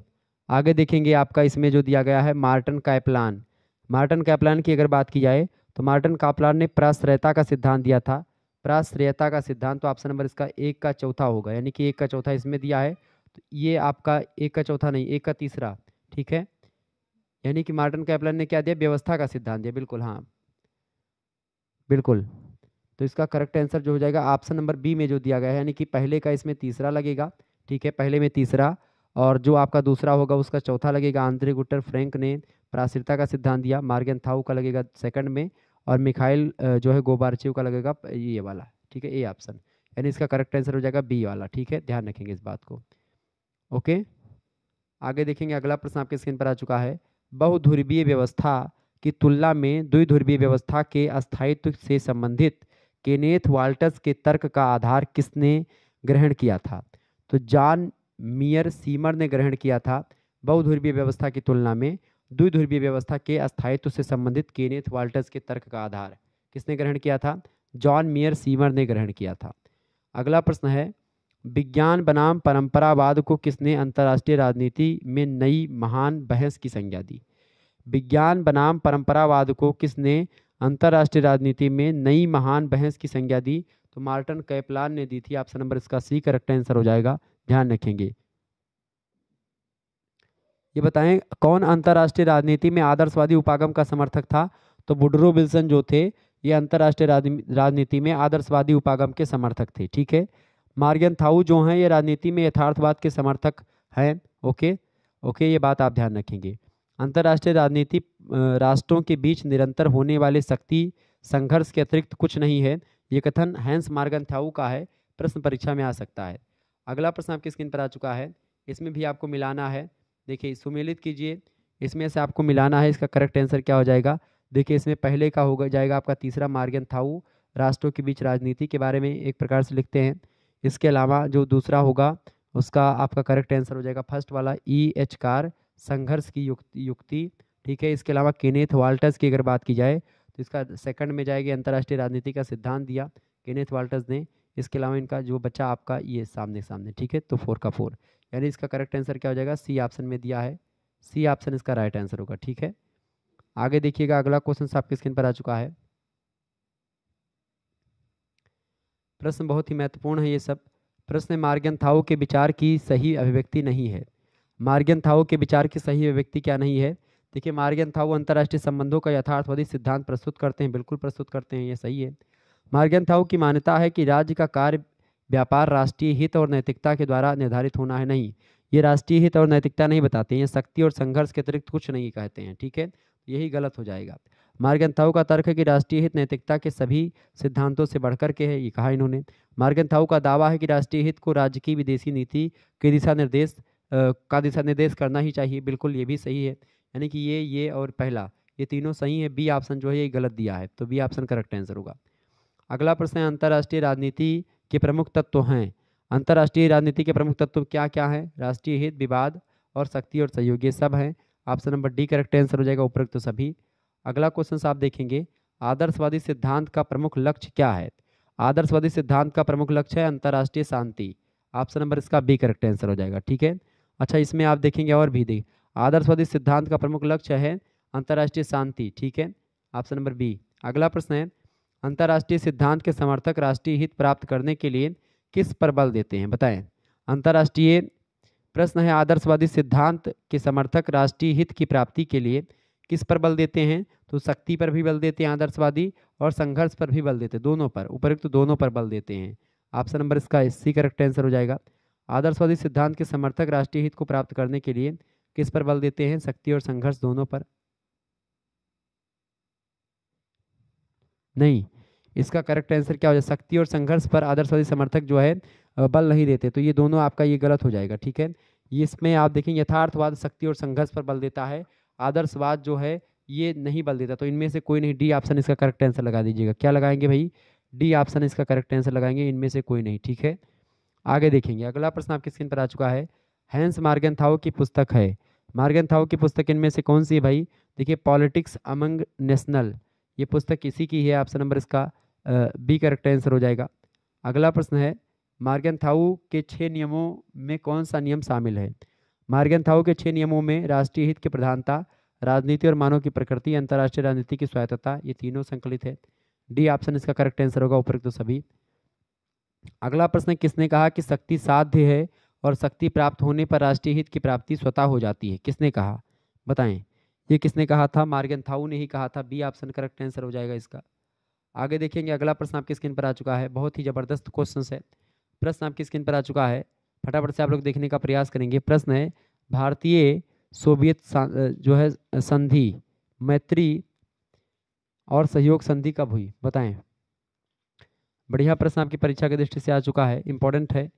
आगे देखेंगे आपका इसमें जो दिया गया है मार्टन कैपलान, मार्टन कैपलान की अगर बात की जाए तो मार्टन कैपलान ने प्राश्रयता का सिद्धांत दिया था, प्राश्रयता का सिद्धांत, तो ऑप्शन नंबर इसका 1 का चौथा होगा, यानी कि 1 का चौथा इसमें दिया है, तो ये आपका 1 का चौथा नहीं 1 का तीसरा, ठीक है। यानी कि मार्टन कैपलान ने क्या दिया, व्यवस्था का सिद्धांत दिया, बिल्कुल हाँ बिल्कुल। तो इसका करेक्ट आंसर जो हो जाएगा ऑप्शन नंबर बी में जो दिया गया है, यानी कि पहले का इसमें तीसरा लगेगा। ठीक है, पहले में तीसरा, और जो आपका दूसरा होगा उसका चौथा लगेगा। आंद्रे गुटर फ्रैंक ने प्राचीरता का सिद्धांत दिया, मार्गेनथाउ का लगेगा सेकंड में, और मिखाइल जो है गोबार्चेव का लगेगा ये वाला। ठीक है, ए ऑप्शन, यानी इसका करेक्ट आंसर हो जाएगा बी वाला। ठीक है, ध्यान रखेंगे इस बात को। ओके, आगे देखेंगे। अगला प्रश्न आपके स्क्रीन पर आ चुका है। बहुध्रुवीय व्यवस्था की तुलना में द्विध्रुवीय व्यवस्था के अस्थायित्व से संबंधित केनेथ वाल्टस के तर्क का आधार किसने ग्रहण किया था? तो जॉन मियर सीमर ने ग्रहण किया था बहुध्रुवीय व्यवस्था की तुलना में द्विध्रुवीय व्यवस्था के अस्थायित्व से संबंधित केनेथ वाल्टस के तर्क का आधार किसने ग्रहण किया था? जॉन मियर सीमर ने ग्रहण किया था। अगला प्रश्न है, विज्ञान बनाम परंपरावाद को किसने अंतर्राष्ट्रीय राजनीति में नई महान बहस की संज्ञा दी? विज्ञान बनाम परंपरावाद को किसने अंतर्राष्ट्रीय राजनीति में नई महान बहस की संज्ञा दी? तो मार्टिन कैपलान ने दी थी। ऑप्शन नंबर इसका सी करेक्ट आंसर हो जाएगा, ध्यान रखेंगे। ये बताएं कौन अंतर्राष्ट्रीय राजनीति में आदर्शवादी उपागम का समर्थक था? तो वुडरो विल्सन जो थे ये अंतर्राष्ट्रीय राजनीति में आदर्शवादी उपागम के समर्थक थे। ठीक है, मार्गेनथाउ जो हैं ये राजनीति में यथार्थवाद के समर्थक हैं। ओके ओके, ये बात आप ध्यान रखेंगे। अंतर्राष्ट्रीय राजनीति राष्ट्रों के बीच निरंतर होने वाले शक्ति संघर्ष के अतिरिक्त कुछ नहीं है, ये कथन हैंस मार्गेनथाउ का है, प्रश्न परीक्षा में आ सकता है। अगला प्रश्न आपकी स्क्रीन पर आ चुका है, इसमें भी आपको मिलाना है। देखिए सुमेलित कीजिए, इसमें से आपको मिलाना है। इसका करेक्ट आंसर क्या हो जाएगा? देखिए इसमें पहले का होगा जाएगा आपका तीसरा मार्गेनथाउ राष्ट्रों के बीच राजनीति के बारे में एक प्रकार से लिखते हैं। इसके अलावा जो दूसरा होगा उसका आपका करेक्ट आंसर हो जाएगा फर्स्ट वाला E.H. कार संघर्ष की युक्ति। ठीक है, इसके अलावा केनेथ वाल्टस की अगर बात की जाए तो इसका सेकंड में जाएगी अंतर्राष्ट्रीय राजनीति का सिद्धांत दिया केनेथ वाल्टस ने। इसके अलावा इनका जो बच्चा आपका ये सामने सामने। ठीक है, तो 4 का 4, यानी इसका करेक्ट आंसर क्या हो जाएगा? सी ऑप्शन में दिया है, सी ऑप्शन इसका राइट आंसर होगा। ठीक है, आगे देखिएगा। अगला क्वेश्चन आपकी स्क्रीन पर आ चुका है। प्रश्न बहुत ही महत्वपूर्ण है ये सब। प्रश्न मार्गेनथाउ के विचार की सही अभिव्यक्ति नहीं है। मार्गेनथाउ के विचार की सही अभिव्यक्ति क्या नहीं है? देखिए मार्गेनथाउ अंतर्राष्ट्रीय संबंधों का यथार्थवादी सिद्धांत प्रस्तुत करते हैं, बिल्कुल प्रस्तुत करते हैं, ये सही है। मार्गेनथाउ की मान्यता है कि राज्य का कार्य व्यापार राष्ट्रीय हित और नैतिकता के द्वारा निर्धारित होना है। नहीं, ये राष्ट्रीय हित और नैतिकता नहीं बताते हैं, ये शक्ति और संघर्ष के अतिरिक्त कुछ नहीं कहते हैं। ठीक है, यही गलत हो जाएगा। मार्गेनथाउ का तर्क है कि राष्ट्रीय हित नैतिकता के सभी सिद्धांतों से बढ़कर के है, ये कहा इन्होंने। मार्गेनथाउ का दावा है कि राष्ट्रीय हित को राज्य की विदेशी नीति के दिशा निर्देश करना ही चाहिए, बिल्कुल ये भी सही है। यानी कि ये और पहला ये तीनों सही है। बी ऑप्शन जो है ये गलत दिया है, तो बी ऑप्शन करेक्ट आंसर होगा। अगला प्रश्न है, अंतर्राष्ट्रीय राजनीति के प्रमुख तत्व हैं। अंतर्राष्ट्रीय राजनीति के प्रमुख तत्व क्या क्या हैं? राष्ट्रीय हित, विवाद और शक्ति और सहयोग, ये सब हैं। Option number D correct answer हो जाएगा, उपरोक्त तो सभी। अगला क्वेश्चन आप देखेंगे, आदर्शवादी सिद्धांत का प्रमुख लक्ष्य क्या है? आदर्शवादी सिद्धांत का प्रमुख लक्ष्य है अंतर्राष्ट्रीय शांति। ऑप्शन नंबर इसका बी करेक्ट आंसर हो जाएगा। ठीक है, अच्छा इसमें आप देखेंगे और भी देख, आदर्शवादी सिद्धांत का प्रमुख लक्ष्य है अंतर्राष्ट्रीय शांति। ठीक है, ऑप्शन नंबर बी। अगला प्रश्न है, अंतर्राष्ट्रीय सिद्धांत के समर्थक राष्ट्रीय हित प्राप्त करने के लिए किस पर बल देते हैं? बताएं। अंतर्राष्ट्रीय प्रश्न है, आदर्शवादी सिद्धांत के समर्थक राष्ट्रीय हित की प्राप्ति के लिए किस पर बल देते हैं? तो शक्ति पर भी बल देते हैं आदर्शवादी, और संघर्ष पर भी बल देते हैं, दोनों पर, उपयुक्त दोनों पर बल देते हैं। ऑप्शन नंबर इसका सी करेक्ट आंसर हो जाएगा। आदर्शवादी सिद्धांत के समर्थक राष्ट्रीय हित को प्राप्त करने के लिए किस पर बल देते हैं? शक्ति और संघर्ष दोनों पर। नहीं, इसका करेक्ट आंसर क्या हो जाए? शक्ति और संघर्ष पर आदर्शवादी समर्थक जो है बल नहीं देते, तो ये दोनों आपका ये गलत हो जाएगा। ठीक है, ये इसमें आप देखेंगे यथार्थवाद शक्ति और संघर्ष पर बल देता है, आदर्शवाद जो है ये नहीं बल देता, तो इनमें से कोई नहीं। डी ऑप्शन इसका करेक्ट आंसर लगा दीजिएगा। क्या लगाएंगे भाई? डी ऑप्शन इसका करेक्ट आंसर लगाएंगे, इनमें से कोई नहीं। ठीक है, आगे देखेंगे। अगला प्रश्न आपकी स्क्रीन पर आ चुका है, हैंस मार्गेनथाउ की पुस्तक है। मार्गेनथाउ की पुस्तक इनमें से कौन सी है भाई? देखिए पॉलिटिक्स अमंग नेशनल, ये पुस्तक किसी की है? ऑप्शन नंबर इसका बी करेक्ट आंसर हो जाएगा। अगला प्रश्न है, मार्गेनथाउ के 6 नियमों में कौन सा नियम शामिल है? मार्गेनथाउ के 6 नियमों में राष्ट्रीय हित की प्रधानता, राजनीति और मानव की प्रकृति, अंतर्राष्ट्रीय राजनीति की स्वायत्तता, ये तीनों संकलित है। डी ऑप्शन इसका करेक्ट आंसर होगा, उपरोक्त तो सभी। अगला प्रश्न, किसने कहा कि शक्ति साध्य है और शक्ति प्राप्त होने पर राष्ट्रीय हित की प्राप्ति स्वतः हो जाती है? किसने कहा? बताएं, ये किसने कहा था? मार्गेनथाउ ने ही कहा था। बी ऑप्शन करेक्ट आंसर हो जाएगा इसका। आगे देखेंगे, अगला प्रश्न आपकी स्क्रीन पर आ चुका है, बहुत ही जबरदस्त क्वेश्चन है। प्रश्न आपकी स्क्रीन पर आ चुका है, फटाफट से आप लोग देखने का प्रयास करेंगे। प्रश्न है, भारतीय सोवियत जो है संधि, मैत्री और सहयोग संधि कब हुई, बताएं। बढ़िया प्रश्न आपकी परीक्षा की दृष्टि से आ चुका है, इंपॉर्टेंट है।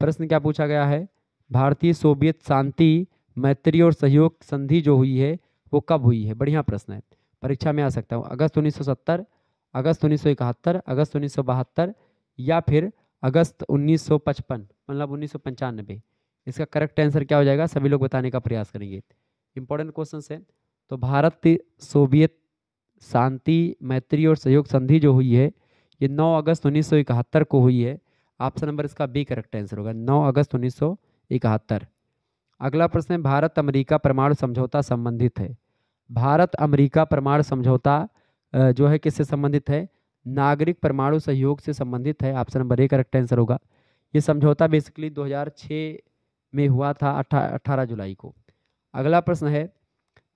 प्रश्न क्या पूछा गया है, भारतीय सोवियत शांति, मैत्री और सहयोग संधि जो हुई है वो कब हुई है। बढ़िया प्रश्न है, परीक्षा में आ सकता हूँ। अगस्त 1970, अगस्त 1971, अगस्त 1972 या फिर अगस्त 1955, मतलब 1995। इसका करेक्ट आंसर क्या हो जाएगा, सभी लोग बताने का प्रयास करेंगे। इंपॉर्टेंट क्वेश्चन है। तो भारत सोवियत शांति, मैत्री और सहयोग संधि जो हुई है ये 9 अगस्त 1971 को हुई है। ऑप्शन नंबर इसका बी करेक्ट आंसर होगा, 9 अगस्त 1971। अगला प्रश्न है, भारत अमेरिका परमाणु समझौता संबंधित है। भारत अमेरिका परमाणु समझौता जो है किससे संबंधित है, नागरिक परमाणु सहयोग से संबंधित है। Option number A correct answer होगा। ये समझौता बेसिकली 2006 में हुआ था, 18 जुलाई को। अगला प्रश्न है,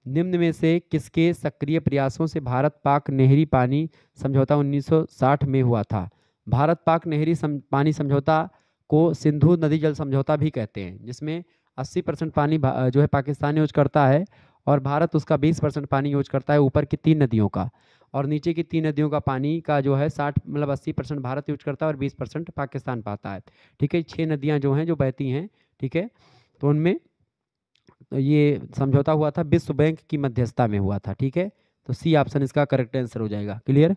निम्न में से किसके सक्रिय प्रयासों से भारत पाक नहरी पानी समझौता 1960 में हुआ था। भारत पाक नहरी पानी समझौता को सिंधु नदी जल समझौता भी कहते हैं, जिसमें 80% पानी जो है पाकिस्तान यूज करता है और भारत उसका 20% पानी यूज करता है, ऊपर की 3 नदियों का, और नीचे की 3 नदियों का पानी का जो है 60 मतलब 80% भारत यूज करता है और 20% पाकिस्तान पाता है। ठीक है, 6 नदियाँ जो हैं जो बहती हैं, ठीक है, तो उनमें ये समझौता हुआ था, विश्व बैंक की मध्यस्थता में हुआ था। ठीक है, तो सी ऑप्शन इसका करेक्ट आंसर हो जाएगा। क्लियर।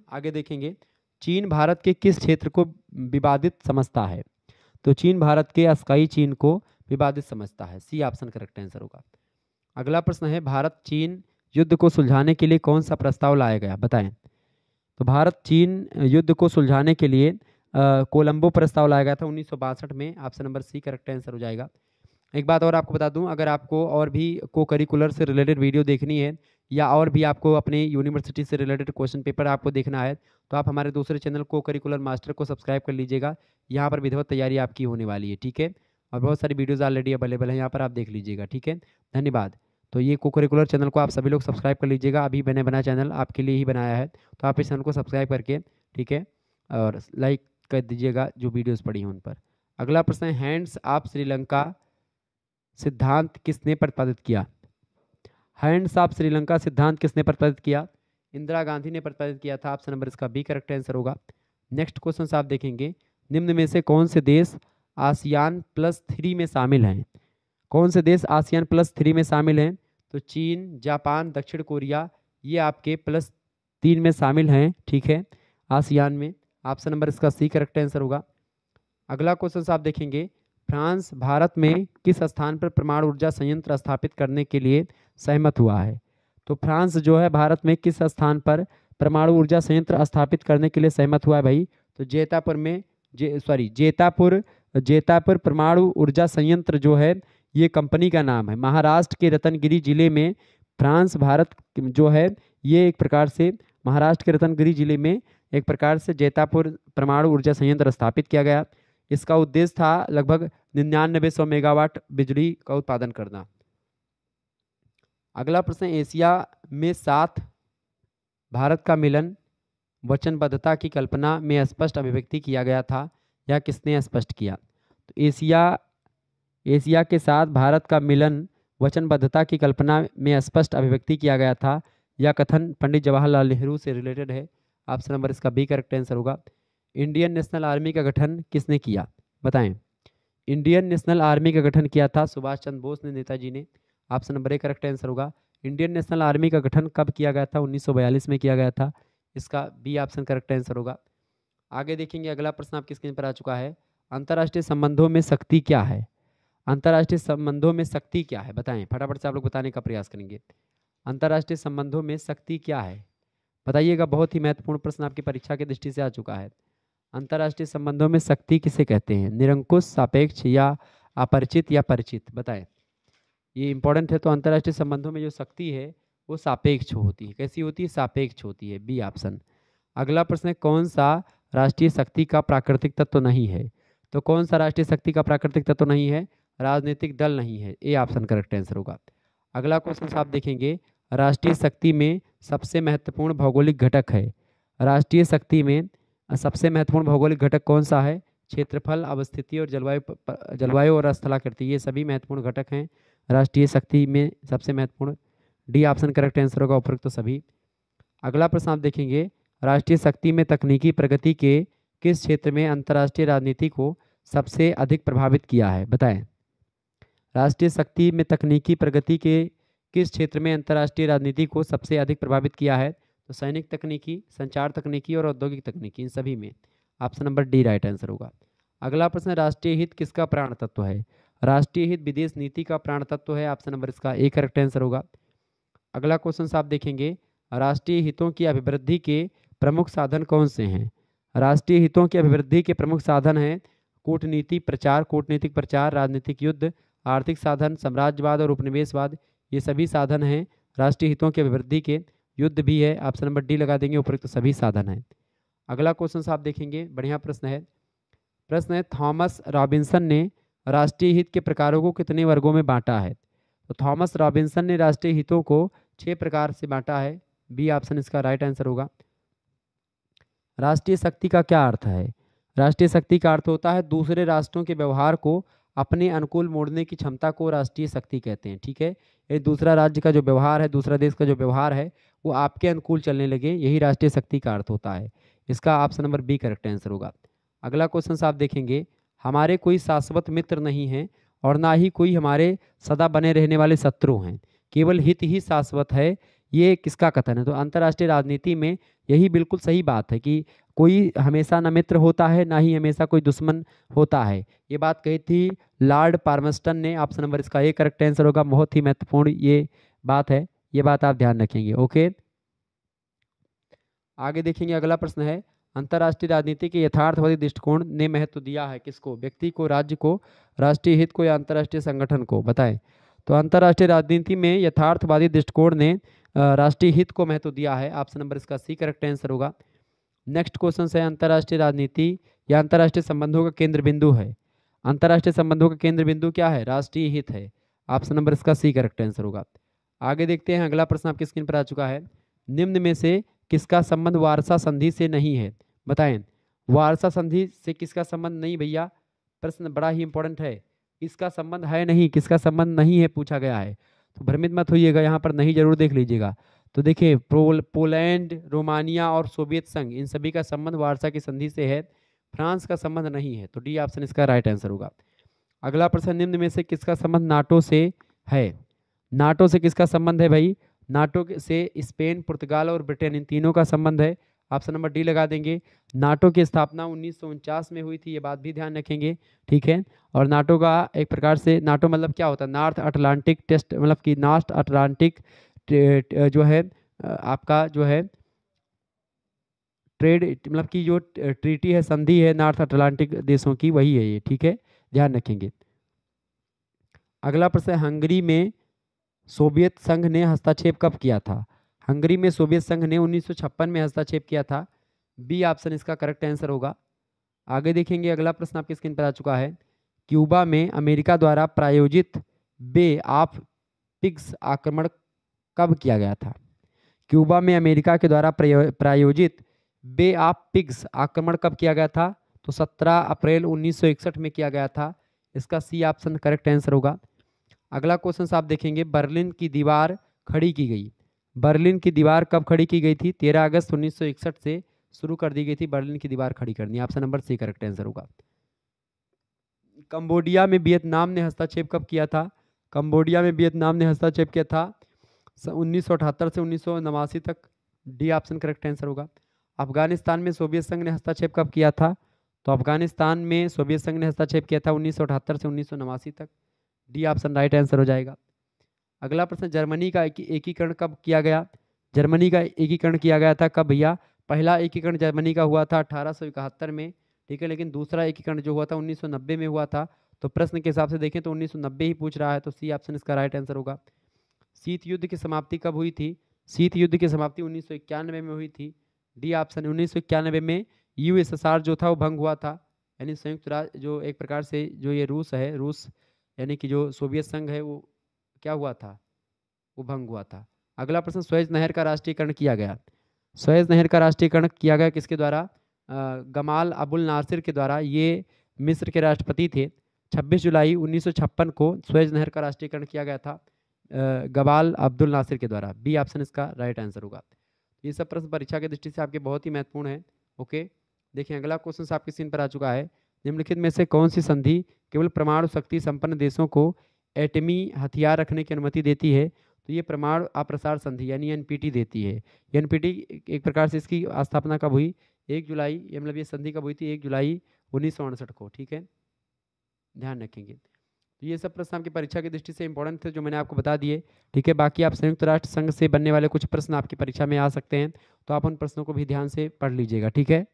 आगे देखेंगे, चीन भारत के किस क्षेत्र को विवादित समझता है। तो चीन भारत के अस्काई चीन को विवादित समझता है, सी ऑप्शन करेक्ट आंसर होगा। अगला प्रश्न है, भारत चीन युद्ध को सुलझाने के लिए कौन सा प्रस्ताव लाया गया, बताएं। तो भारत चीन युद्ध को सुलझाने के लिए कोलंबो प्रस्ताव लाया गया था 1962 में। Option number C correct answer हो जाएगा। एक बात और आपको बता दूं, अगर आपको और भी को करिकुलर से रिलेटेड वीडियो देखनी है या और भी आपको अपने यूनिवर्सिटी से रिलेटेड क्वेश्चन पेपर आपको देखना है, तो आप हमारे दूसरे चैनल को करिकुलर मास्टर को सब्सक्राइब कर लीजिएगा। यहाँ पर विधिवत तैयारी आपकी होने वाली है। ठीक है, और बहुत सारी वीडियोज़ ऑलरेडी अवेलेबल है, यहाँ पर आप देख लीजिएगा। ठीक है, धन्यवाद। तो ये को करिकुलर चैनल को आप सभी लोग सब्सक्राइब कर लीजिएगा, अभी मैंने बना चैनल आपके लिए ही बनाया है, तो आप इस चैनल को सब्सक्राइब करके, ठीक है, और लाइक कर दीजिएगा जो वीडियोज़ पड़ी हैं उन पर। अगला प्रश्न है, हैंड्स ऑफ श्रीलंका सिद्धांत किसने प्रतिपादित किया। हैंड्स ऑफ श्रीलंका सिद्धांत किसने प्रतिपादित किया, इंदिरा गांधी ने प्रतिपादित किया था। ऑप्शन नंबर इसका बी करेक्ट आंसर होगा। नेक्स्ट क्वेश्चन आप देखेंगे, निम्न में से कौन से देश आसियान +3 में शामिल हैं। कौन से देश आसियान +3 में शामिल हैं, तो चीन, जापान, दक्षिण कोरिया, ये आपके +3 में शामिल हैं। ठीक है, आसियान में। ऑप्शन नंबर इसका सी करेक्ट आंसर होगा। अगला क्वेश्चन आप देखेंगे, फ्रांस भारत में किस स्थान पर परमाणु ऊर्जा संयंत्र स्थापित करने के लिए सहमत हुआ है। तो फ्रांस जो है भारत में किस स्थान पर परमाणु ऊर्जा संयंत्र स्थापित करने के लिए सहमत हुआ है भाई, तो जेतापुर में, जेतापुर परमाणु ऊर्जा संयंत्र जो है ये कंपनी का नाम है। महाराष्ट्र के रत्नगिरी जिले में फ्रांस भारत जो है ये एक प्रकार से महाराष्ट्र के रत्नगिरी जिले में एक प्रकार से जेतापुर परमाणु ऊर्जा संयंत्र स्थापित किया गया। इसका उद्देश्य था लगभग 9900 मेगावाट बिजली का उत्पादन करना। अगला प्रश्न, एशिया में 7 भारत का मिलन वचनबद्धता की कल्पना में स्पष्ट अभिव्यक्ति किया गया था, या किसने स्पष्ट किया। तो एशिया के साथ भारत का मिलन वचनबद्धता की कल्पना में स्पष्ट अभिव्यक्ति किया गया था, यह कथन पंडित जवाहरलाल नेहरू से रिलेटेड है। ऑप्शन नंबर इसका बी करेक्ट आंसर होगा। इंडियन नेशनल आर्मी का गठन किसने किया, बताएं। इंडियन नेशनल आर्मी का गठन किया था सुभाष चंद्र बोस ने, नेताजी ने। Option number A correct answer होगा। इंडियन नेशनल आर्मी का गठन कब किया गया था, 1942 में किया गया था। इसका बी ऑप्शन करेक्ट आंसर होगा। आगे देखेंगे, अगला प्रश्न आपकी स्क्रीन पर आ चुका है, अंतर्राष्ट्रीय संबंधों में शक्ति क्या है। अंतर्राष्ट्रीय संबंधों में शक्ति क्या है, बताएं। फटाफट से आप लोग बताने का प्रयास करेंगे, अंतर्राष्ट्रीय संबंधों में शक्ति क्या है, बताइएगा। बहुत ही महत्वपूर्ण प्रश्न आपकी परीक्षा की दृष्टि से आ चुका है। अंतर्राष्ट्रीय संबंधों में शक्ति किसे कहते हैं, निरंकुश, सापेक्ष या अपरिचित या परिचित, बताएं। ये इंपॉर्टेंट है। तो अंतर्राष्ट्रीय संबंधों में जो शक्ति है वो सापेक्ष होती है। कैसी होती है, सापेक्ष होती है, बी ऑप्शन। अगला प्रश्न है, कौन सा राष्ट्रीय शक्ति का प्राकृतिक तत्व नहीं है। तो कौन सा राष्ट्रीय शक्ति का प्राकृतिक तत्व नहीं है, राजनीतिक दल नहीं है, ए ऑप्शन करेक्ट आंसर होगा। अगला क्वेश्चन आप देखेंगे, राष्ट्रीय शक्ति में सबसे महत्वपूर्ण भौगोलिक घटक है? राष्ट्रीय शक्ति में सबसे महत्वपूर्ण भौगोलिक घटक कौन सा है? क्षेत्रफल, अवस्थिति और जलवायु और स्थलाकृति, ये सभी महत्वपूर्ण घटक हैं राष्ट्रीय शक्ति में सबसे महत्वपूर्ण। डी ऑप्शन करेक्ट आंसर होगा, उपरोक्त तो सभी। अगला प्रश्न आप देखेंगे, राष्ट्रीय शक्ति में तकनीकी प्रगति के किस क्षेत्र में अंतर्राष्ट्रीय राजनीति को सबसे अधिक प्रभावित किया है? बताएं। राष्ट्रीय शक्ति में तकनीकी प्रगति के किस क्षेत्र में अंतर्राष्ट्रीय राजनीति को सबसे अधिक प्रभावित किया है? तो सैनिक तकनीकी, संचार तकनीकी और औद्योगिक तकनीकी, इन सभी में। Option number D right answer होगा। अगला प्रश्न, राष्ट्रीय हित किसका प्राण तत्व है? राष्ट्रीय हित विदेश नीति का प्राण तत्व है। ऑप्शन नंबर इसका ए करेक्ट आंसर होगा। अगला क्वेश्चन आप देखेंगे, राष्ट्रीय हितों की अभिवृद्धि के प्रमुख साधन कौन से हैं? राष्ट्रीय हितों की अभिवृद्धि के प्रमुख साधन हैं कूटनीति प्रचार, कूटनीतिक प्रचार, राजनीतिक युद्ध, आर्थिक साधन, साम्राज्यवाद और उपनिवेशवाद, ये सभी साधन हैं राष्ट्रीय हितों की अभिवृद्धि के। युद्ध भी है, ऑप्शन नंबर डी लगा देंगे, उपरोक्त तो सभी साधन हैं। अगला क्वेश्चन आप देखेंगे, बढ़िया प्रश्न है। प्रश्न है, थॉमस रॉबिन्सन ने राष्ट्रीय हित के प्रकारों को कितने वर्गों में बांटा है? तो थॉमस रॉबिन्सन ने राष्ट्रीय हितों को 6 प्रकार से बांटा है। बी ऑप्शन इसका राइट आंसर होगा। राष्ट्रीय शक्ति का क्या अर्थ है? राष्ट्रीय शक्ति का अर्थ होता है दूसरे राष्ट्रों के व्यवहार को अपने अनुकूल मोड़ने की क्षमता को राष्ट्रीय शक्ति कहते हैं। ठीक है, ये दूसरा राज्य का जो व्यवहार है, दूसरा देश का जो व्यवहार है, वो आपके अनुकूल चलने लगे, यही राष्ट्रीय शक्ति का अर्थ होता है। इसका option number B correct answer होगा। अगला क्वेश्चन आप देखेंगे, हमारे कोई शाश्वत मित्र नहीं है और ना ही कोई हमारे सदा बने रहने वाले शत्रु हैं, केवल हित ही शाश्वत है, ये किसका कथन है? तो अंतर्राष्ट्रीय राजनीति में यही बिल्कुल सही बात है कि कोई हमेशा न मित्र होता है, ना ही हमेशा कोई दुश्मन होता है। ये बात कही थी लॉर्ड पार्मस्टन ने। ऑप्शन नंबर इसका ए करेक्ट आंसर होगा। बहुत ही महत्वपूर्ण ये बात है, ये बात आप ध्यान रखेंगे। ओके, आगे देखेंगे। अगला प्रश्न है, अंतर्राष्ट्रीय राजनीति के यथार्थवादी दृष्टिकोण ने महत्व दिया है किसको? व्यक्ति को, राज्य को, राष्ट्रीय हित को या अंतर्राष्ट्रीय संगठन को? बताएं। तो अंतर्राष्ट्रीय राजनीति में यथार्थवादी दृष्टिकोण ने राष्ट्रीय हित को महत्व दिया है। ऑप्शन नंबर इसका सी करेक्ट आंसर होगा। नेक्स्ट क्वेश्चन है, अंतर्राष्ट्रीय राजनीति या अंतर्राष्ट्रीय संबंधों का केंद्र बिंदु है। अंतर्राष्ट्रीय संबंधों का केंद्र बिंदु क्या है? राष्ट्रीय हित है। ऑप्शन नंबर इसका सी करेक्ट आंसर होगा। आगे देखते हैं, अगला प्रश्न आपकी स्क्रीन पर आ चुका है, निम्न में से किसका संबंध वारसा संधि से नहीं है? बताएं। वारसा संधि से किसका संबंध नहीं भैया? प्रश्न बड़ा ही इंपॉर्टेंट है। इसका संबंध है नहीं, किसका संबंध नहीं है पूछा गया है, तो भ्रमित मत होइएगा, यहाँ पर नहीं जरूर देख लीजिएगा। तो देखिए, पोलैंड, रोमानिया और सोवियत संघ, इन सभी का संबंध वारसा की संधि से है, फ्रांस का संबंध नहीं है, तो डी ऑप्शन इसका राइट आंसर होगा। अगला प्रश्न, निम्न में से किसका संबंध नाटो से है? नाटो से किसका संबंध है भाई? नाटो से स्पेन, पुर्तगाल और ब्रिटेन, इन तीनों का संबंध है। ऑप्शन नंबर डी लगा देंगे। नाटो की स्थापना 1949 में हुई थी, ये बात भी ध्यान रखेंगे। ठीक है, और नाटो का एक प्रकार से, नाटो मतलब क्या होता है? नॉर्थ अटलांटिक टेस्ट, मतलब कि नॉर्थ अटलांटिक जो है आपका जो है ट्रेड, मतलब कि जो ट्रीटी है, संधि है नॉर्थ अटलांटिक देशों की, वही है ये। ठीक है, ध्यान रखेंगे। अगला प्रश्न, हंगरी में सोवियत संघ ने हस्तक्षेप कब किया था? हंगरी में सोवियत संघ ने 1956 में हस्तक्षेप किया था। बी ऑप्शन इसका करेक्ट आंसर होगा। आगे देखेंगे, अगला प्रश्न आपकी स्क्रीन पर आ चुका है, क्यूबा में अमेरिका द्वारा प्रायोजित बे ऑफ पिग्स आक्रमण कब किया गया था? क्यूबा में अमेरिका के द्वारा प्रायोजित बे ऑफ पिग्स आक्रमण कब किया गया था? तो 17 अप्रैल 1961 में किया गया था। इसका सी ऑप्शन करेक्ट आंसर होगा। अगला क्वेश्चन आप देखेंगे, बर्लिन की दीवार खड़ी की गई। बर्लिन की दीवार कब खड़ी की गई थी? 13 अगस्त 1961 से शुरू कर दी गई थी बर्लिन की दीवार खड़ी करनी। Option number C correct answer होगा। कंबोडिया में वियतनाम ने हस्तक्षेप कब किया था? कंबोडिया में वियतनाम ने हस्तक्षेप किया था 1978 से 1989 तक। डी ऑप्शन करेक्ट आंसर होगा। अफगानिस्तान में सोवियत संघ ने हस्तक्षेप कब किया था? तो अफगानिस्तान में सोवियत संघ ने हस्तक्षेप किया था 1978 से 1989 तक। डी ऑप्शन राइट आंसर हो जाएगा। अगला प्रश्न, जर्मनी का एकीकरण कब किया गया? जर्मनी का एकीकरण किया गया था कब भैया? पहला एकीकरण जर्मनी का हुआ था 1871 में। ठीक है, लेकिन दूसरा एकीकरण जो हुआ था 1990 में हुआ था। तो प्रश्न के हिसाब से देखें तो 1990 ही पूछ रहा है, तो सी ऑप्शन इसका राइट आंसर होगा। शीत युद्ध की समाप्ति कब हुई थी? शीत युद्ध की समाप्ति 1991 में हुई थी। डी ऑप्शन, 1991 में यूएसएसआर जो था वो भंग हुआ था, यानी संयुक्त राज्य, जो एक प्रकार से जो ये रूस है, रूस यानी कि जो सोवियत संघ है, वो क्या हुआ था? वो भंग हुआ था। अगला प्रश्न, सुएज नहर का राष्ट्रीयकरण किया गया। सुएज नहर का राष्ट्रीयकरण किया गया किसके द्वारा? गमाल अबुल नासिर के द्वारा। ये मिस्र के राष्ट्रपति थे। 26 जुलाई 1956 को सुएज नहर का राष्ट्रीयकरण किया गया था गमाल अब्दुल नासिर के द्वारा। बी ऑप्शन इसका राइट आंसर होगा। ये सब प्रश्न परीक्षा की दृष्टि से आपके बहुत ही महत्वपूर्ण है। ओके, देखिए अगला क्वेश्चन आपके स्क्रीन पर आ चुका है। निम्नलिखित में से कौन सी संधि केवल परमाणु शक्ति संपन्न देशों को एटमी हथियार रखने की अनुमति देती है? तो ये परमाणु अप्रसार संधि यानी एनपीटी देती है। एनपीटी एक प्रकार से इसकी स्थापना कब हुई? 1 जुलाई, ये मतलब ये संधि कब हुई थी? 1 जुलाई 1968 को। ठीक है, ध्यान रखेंगे। तो ये सब प्रश्न आपकी परीक्षा की दृष्टि से इंपॉर्टेंट थे जो मैंने आपको बता दिए। ठीक है, बाकी आप संयुक्त राष्ट्र संघ से बनने वाले कुछ प्रश्न आपकी परीक्षा में आ सकते हैं, तो आप उन प्रश्नों को भी ध्यान से पढ़ लीजिएगा। ठीक है,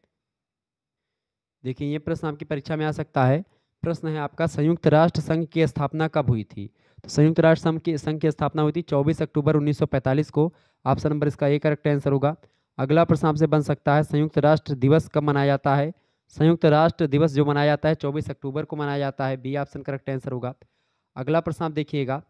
देखिए ये प्रश्न आपकी परीक्षा में आ सकता है। प्रश्न है आपका, संयुक्त राष्ट्र संघ की स्थापना कब हुई थी? तो संयुक्त राष्ट्र संघ की स्थापना हुई थी 24 अक्टूबर 1945 को। ऑप्शन नंबर इसका ए करेक्ट आंसर होगा। अगला प्रश्न आपसे बन सकता है, संयुक्त राष्ट्र दिवस कब मनाया जाता है? संयुक्त राष्ट्र दिवस जो मनाया जाता है 24 अक्टूबर को मनाया जाता है। बी ऑप्शन करेक्ट आंसर होगा। अगला प्रश्न आप देखिएगा।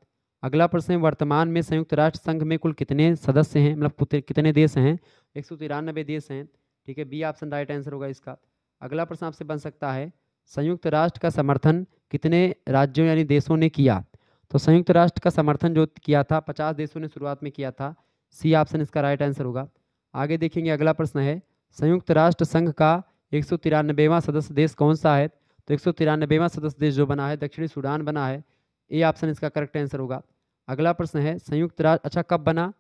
अगला प्रश्न है, वर्तमान में संयुक्त राष्ट्र संघ में कुल कितने सदस्य हैं, मतलब कितने देश हैं? 193 देश हैं। ठीक है, बी ऑप्शन राइट आंसर होगा इसका। अगला प्रश्न आपसे बन सकता है, संयुक्त राष्ट्र का समर्थन कितने राज्यों यानी देशों ने किया? तो संयुक्त राष्ट्र का समर्थन जो किया था 50 देशों ने शुरुआत में किया था। सी ऑप्शन इसका राइट आंसर होगा। आगे देखेंगे, अगला प्रश्न है, संयुक्त राष्ट्र संघ का 193वां सदस्य देश कौन सा है? तो 193वां सदस्य देश जो बना है दक्षिणी सूडान बना है। ए ऑप्शन इसका करेक्ट आंसर होगा। अगला प्रश्न है, संयुक्त राष्ट्र अच्छा कब बना?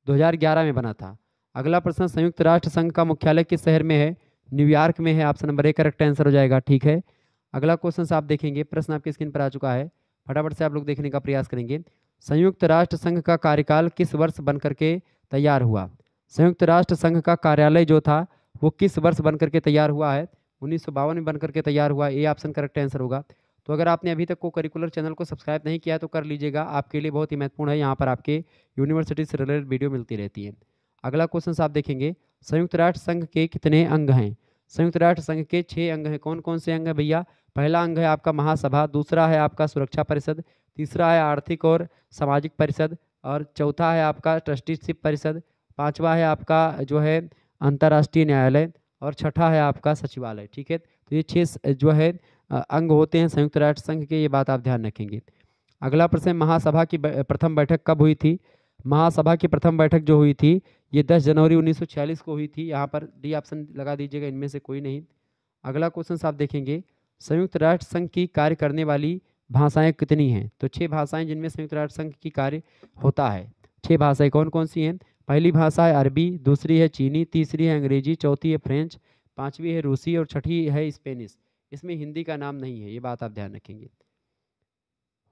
2011 में बना था। अगला प्रश्न, संयुक्त राष्ट्र संघ का मुख्यालय किस शहर में है? न्यूयॉर्क में है। Option number A correct answer हो जाएगा। ठीक है, अगला क्वेश्चन आप देखेंगे। प्रश्न आपकी स्क्रीन पर आ चुका है, फटाफट से आप लोग देखने का प्रयास करेंगे। संयुक्त राष्ट्र संघ का कार्यकाल किस वर्ष बन करके तैयार हुआ? संयुक्त राष्ट्र संघ का कार्यालय जो था वो किस वर्ष बन करके तैयार हुआ है? 1952 में बन करके तैयार हुआ। ए ऑप्शन करेक्ट आंसर होगा। तो अगर आपने अभी तक को करिकुलर चैनल को सब्सक्राइब नहीं किया तो कर लीजिएगा, आपके लिए बहुत ही महत्वपूर्ण है। यहाँ पर आपके यूनिवर्सिटी से रिलेटेड वीडियो मिलती रहती है। अगला क्वेश्चन आप देखेंगे, संयुक्त राष्ट्र संघ के कितने अंग हैं? संयुक्त राष्ट्र संघ के 6 अंग हैं। कौन कौन से अंग हैं भैया? पहला अंग है आपका महासभा, दूसरा है आपका सुरक्षा परिषद, तीसरा है आर्थिक और सामाजिक परिषद, और चौथा है आपका ट्रस्टीशिप परिषद, पांचवा है आपका जो है अंतर्राष्ट्रीय न्यायालय, और छठा है आपका सचिवालय। ठीक है, तो ये 6 जो है अंग होते हैं संयुक्त राष्ट्र संघ के, ये बात आप ध्यान रखेंगे। अगला प्रश्न, महासभा की प्रथम बैठक कब हुई थी? महासभा की प्रथम बैठक जो हुई थी ये 10 जनवरी 1946 को हुई थी। यहाँ पर डी ऑप्शन लगा दीजिएगा, इनमें से कोई नहीं। अगला क्वेश्चन आप देखेंगे, संयुक्त राष्ट्र संघ की कार्य करने वाली भाषाएं कितनी हैं? तो 6 भाषाएं जिनमें संयुक्त राष्ट्र संघ की कार्य होता है। 6 भाषाएं कौन कौन सी हैं? पहली भाषा है अरबी, दूसरी है चीनी, तीसरी है अंग्रेजी, चौथी है फ्रेंच, पांचवी है रूसी और छठी है स्पेनिश। इसमें हिंदी का नाम नहीं है, ये बात आप ध्यान रखेंगे,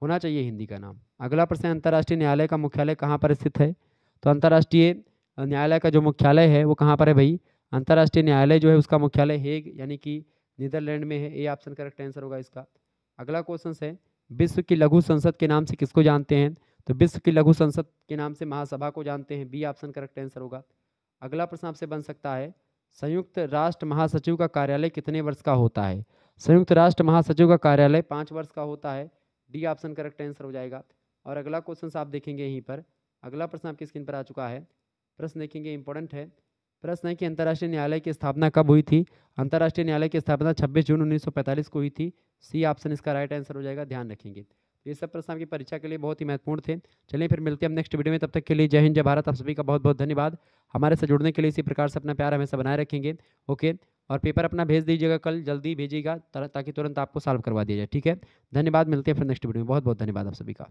होना चाहिए हिंदी का नाम। अगला प्रश्न, अंतर्राष्ट्रीय न्यायालय का मुख्यालय कहाँ पर स्थित है? तो अंतर्राष्ट्रीय न्यायालय का जो मुख्यालय है वो कहाँ पर है भाई? अंतर्राष्ट्रीय न्यायालय जो है उसका मुख्यालय हेग यानी कि नीदरलैंड में है। ए ऑप्शन करेक्ट आंसर होगा इसका। अगला क्वेश्चन है, विश्व की लघु संसद के नाम से किसको जानते हैं? तो विश्व की लघु संसद के नाम से महासभा को जानते हैं। बी ऑप्शन करेक्ट आंसर होगा। अगला प्रश्न आपसे बन सकता है, संयुक्त राष्ट्र महासचिव का कार्यालय कितने वर्ष का होता है? संयुक्त राष्ट्र महासचिव का कार्यालय 5 वर्ष का होता है। डी ऑप्शन करेक्ट आंसर हो जाएगा। और अगला क्वेश्चन आप देखेंगे यहीं पर, अगला प्रश्न आपकी स्क्रीन पर आ चुका है। प्रश्न देखेंगे, इंपॉर्टेंट है। प्रश्न है कि अंतर्राष्ट्रीय न्यायालय की स्थापना कब हुई थी? अंतर्राष्ट्रीय न्यायालय की स्थापना 26 जून 1945 को हुई थी। सी ऑप्शन इसका राइट आंसर हो जाएगा, ध्यान रखेंगे। ये सब प्रश्न आपकी परीक्षा के लिए बहुत ही महत्वपूर्ण थे। चलिए फिर मिलते हैं हम नेक्स्ट वीडियो में, तब तक के लिए जय हिंद जय भारत। आप सभी का बहुत बहुत धन्यवाद। हमारे से जुड़ने के लिए इसी प्रकार से अपना प्यार हमेशा बनाए रखेंगे। ओके, और पेपर अपना भेज दीजिएगा, कल जल्दी भेजिएगा ताकि तुरंत आपको सॉल्व करवा दिया जाए। ठीक है, धन्यवाद, मिलते हैं फिर नेक्स्ट वीडियो में। बहुत बहुत धन्यवाद आप सभी का।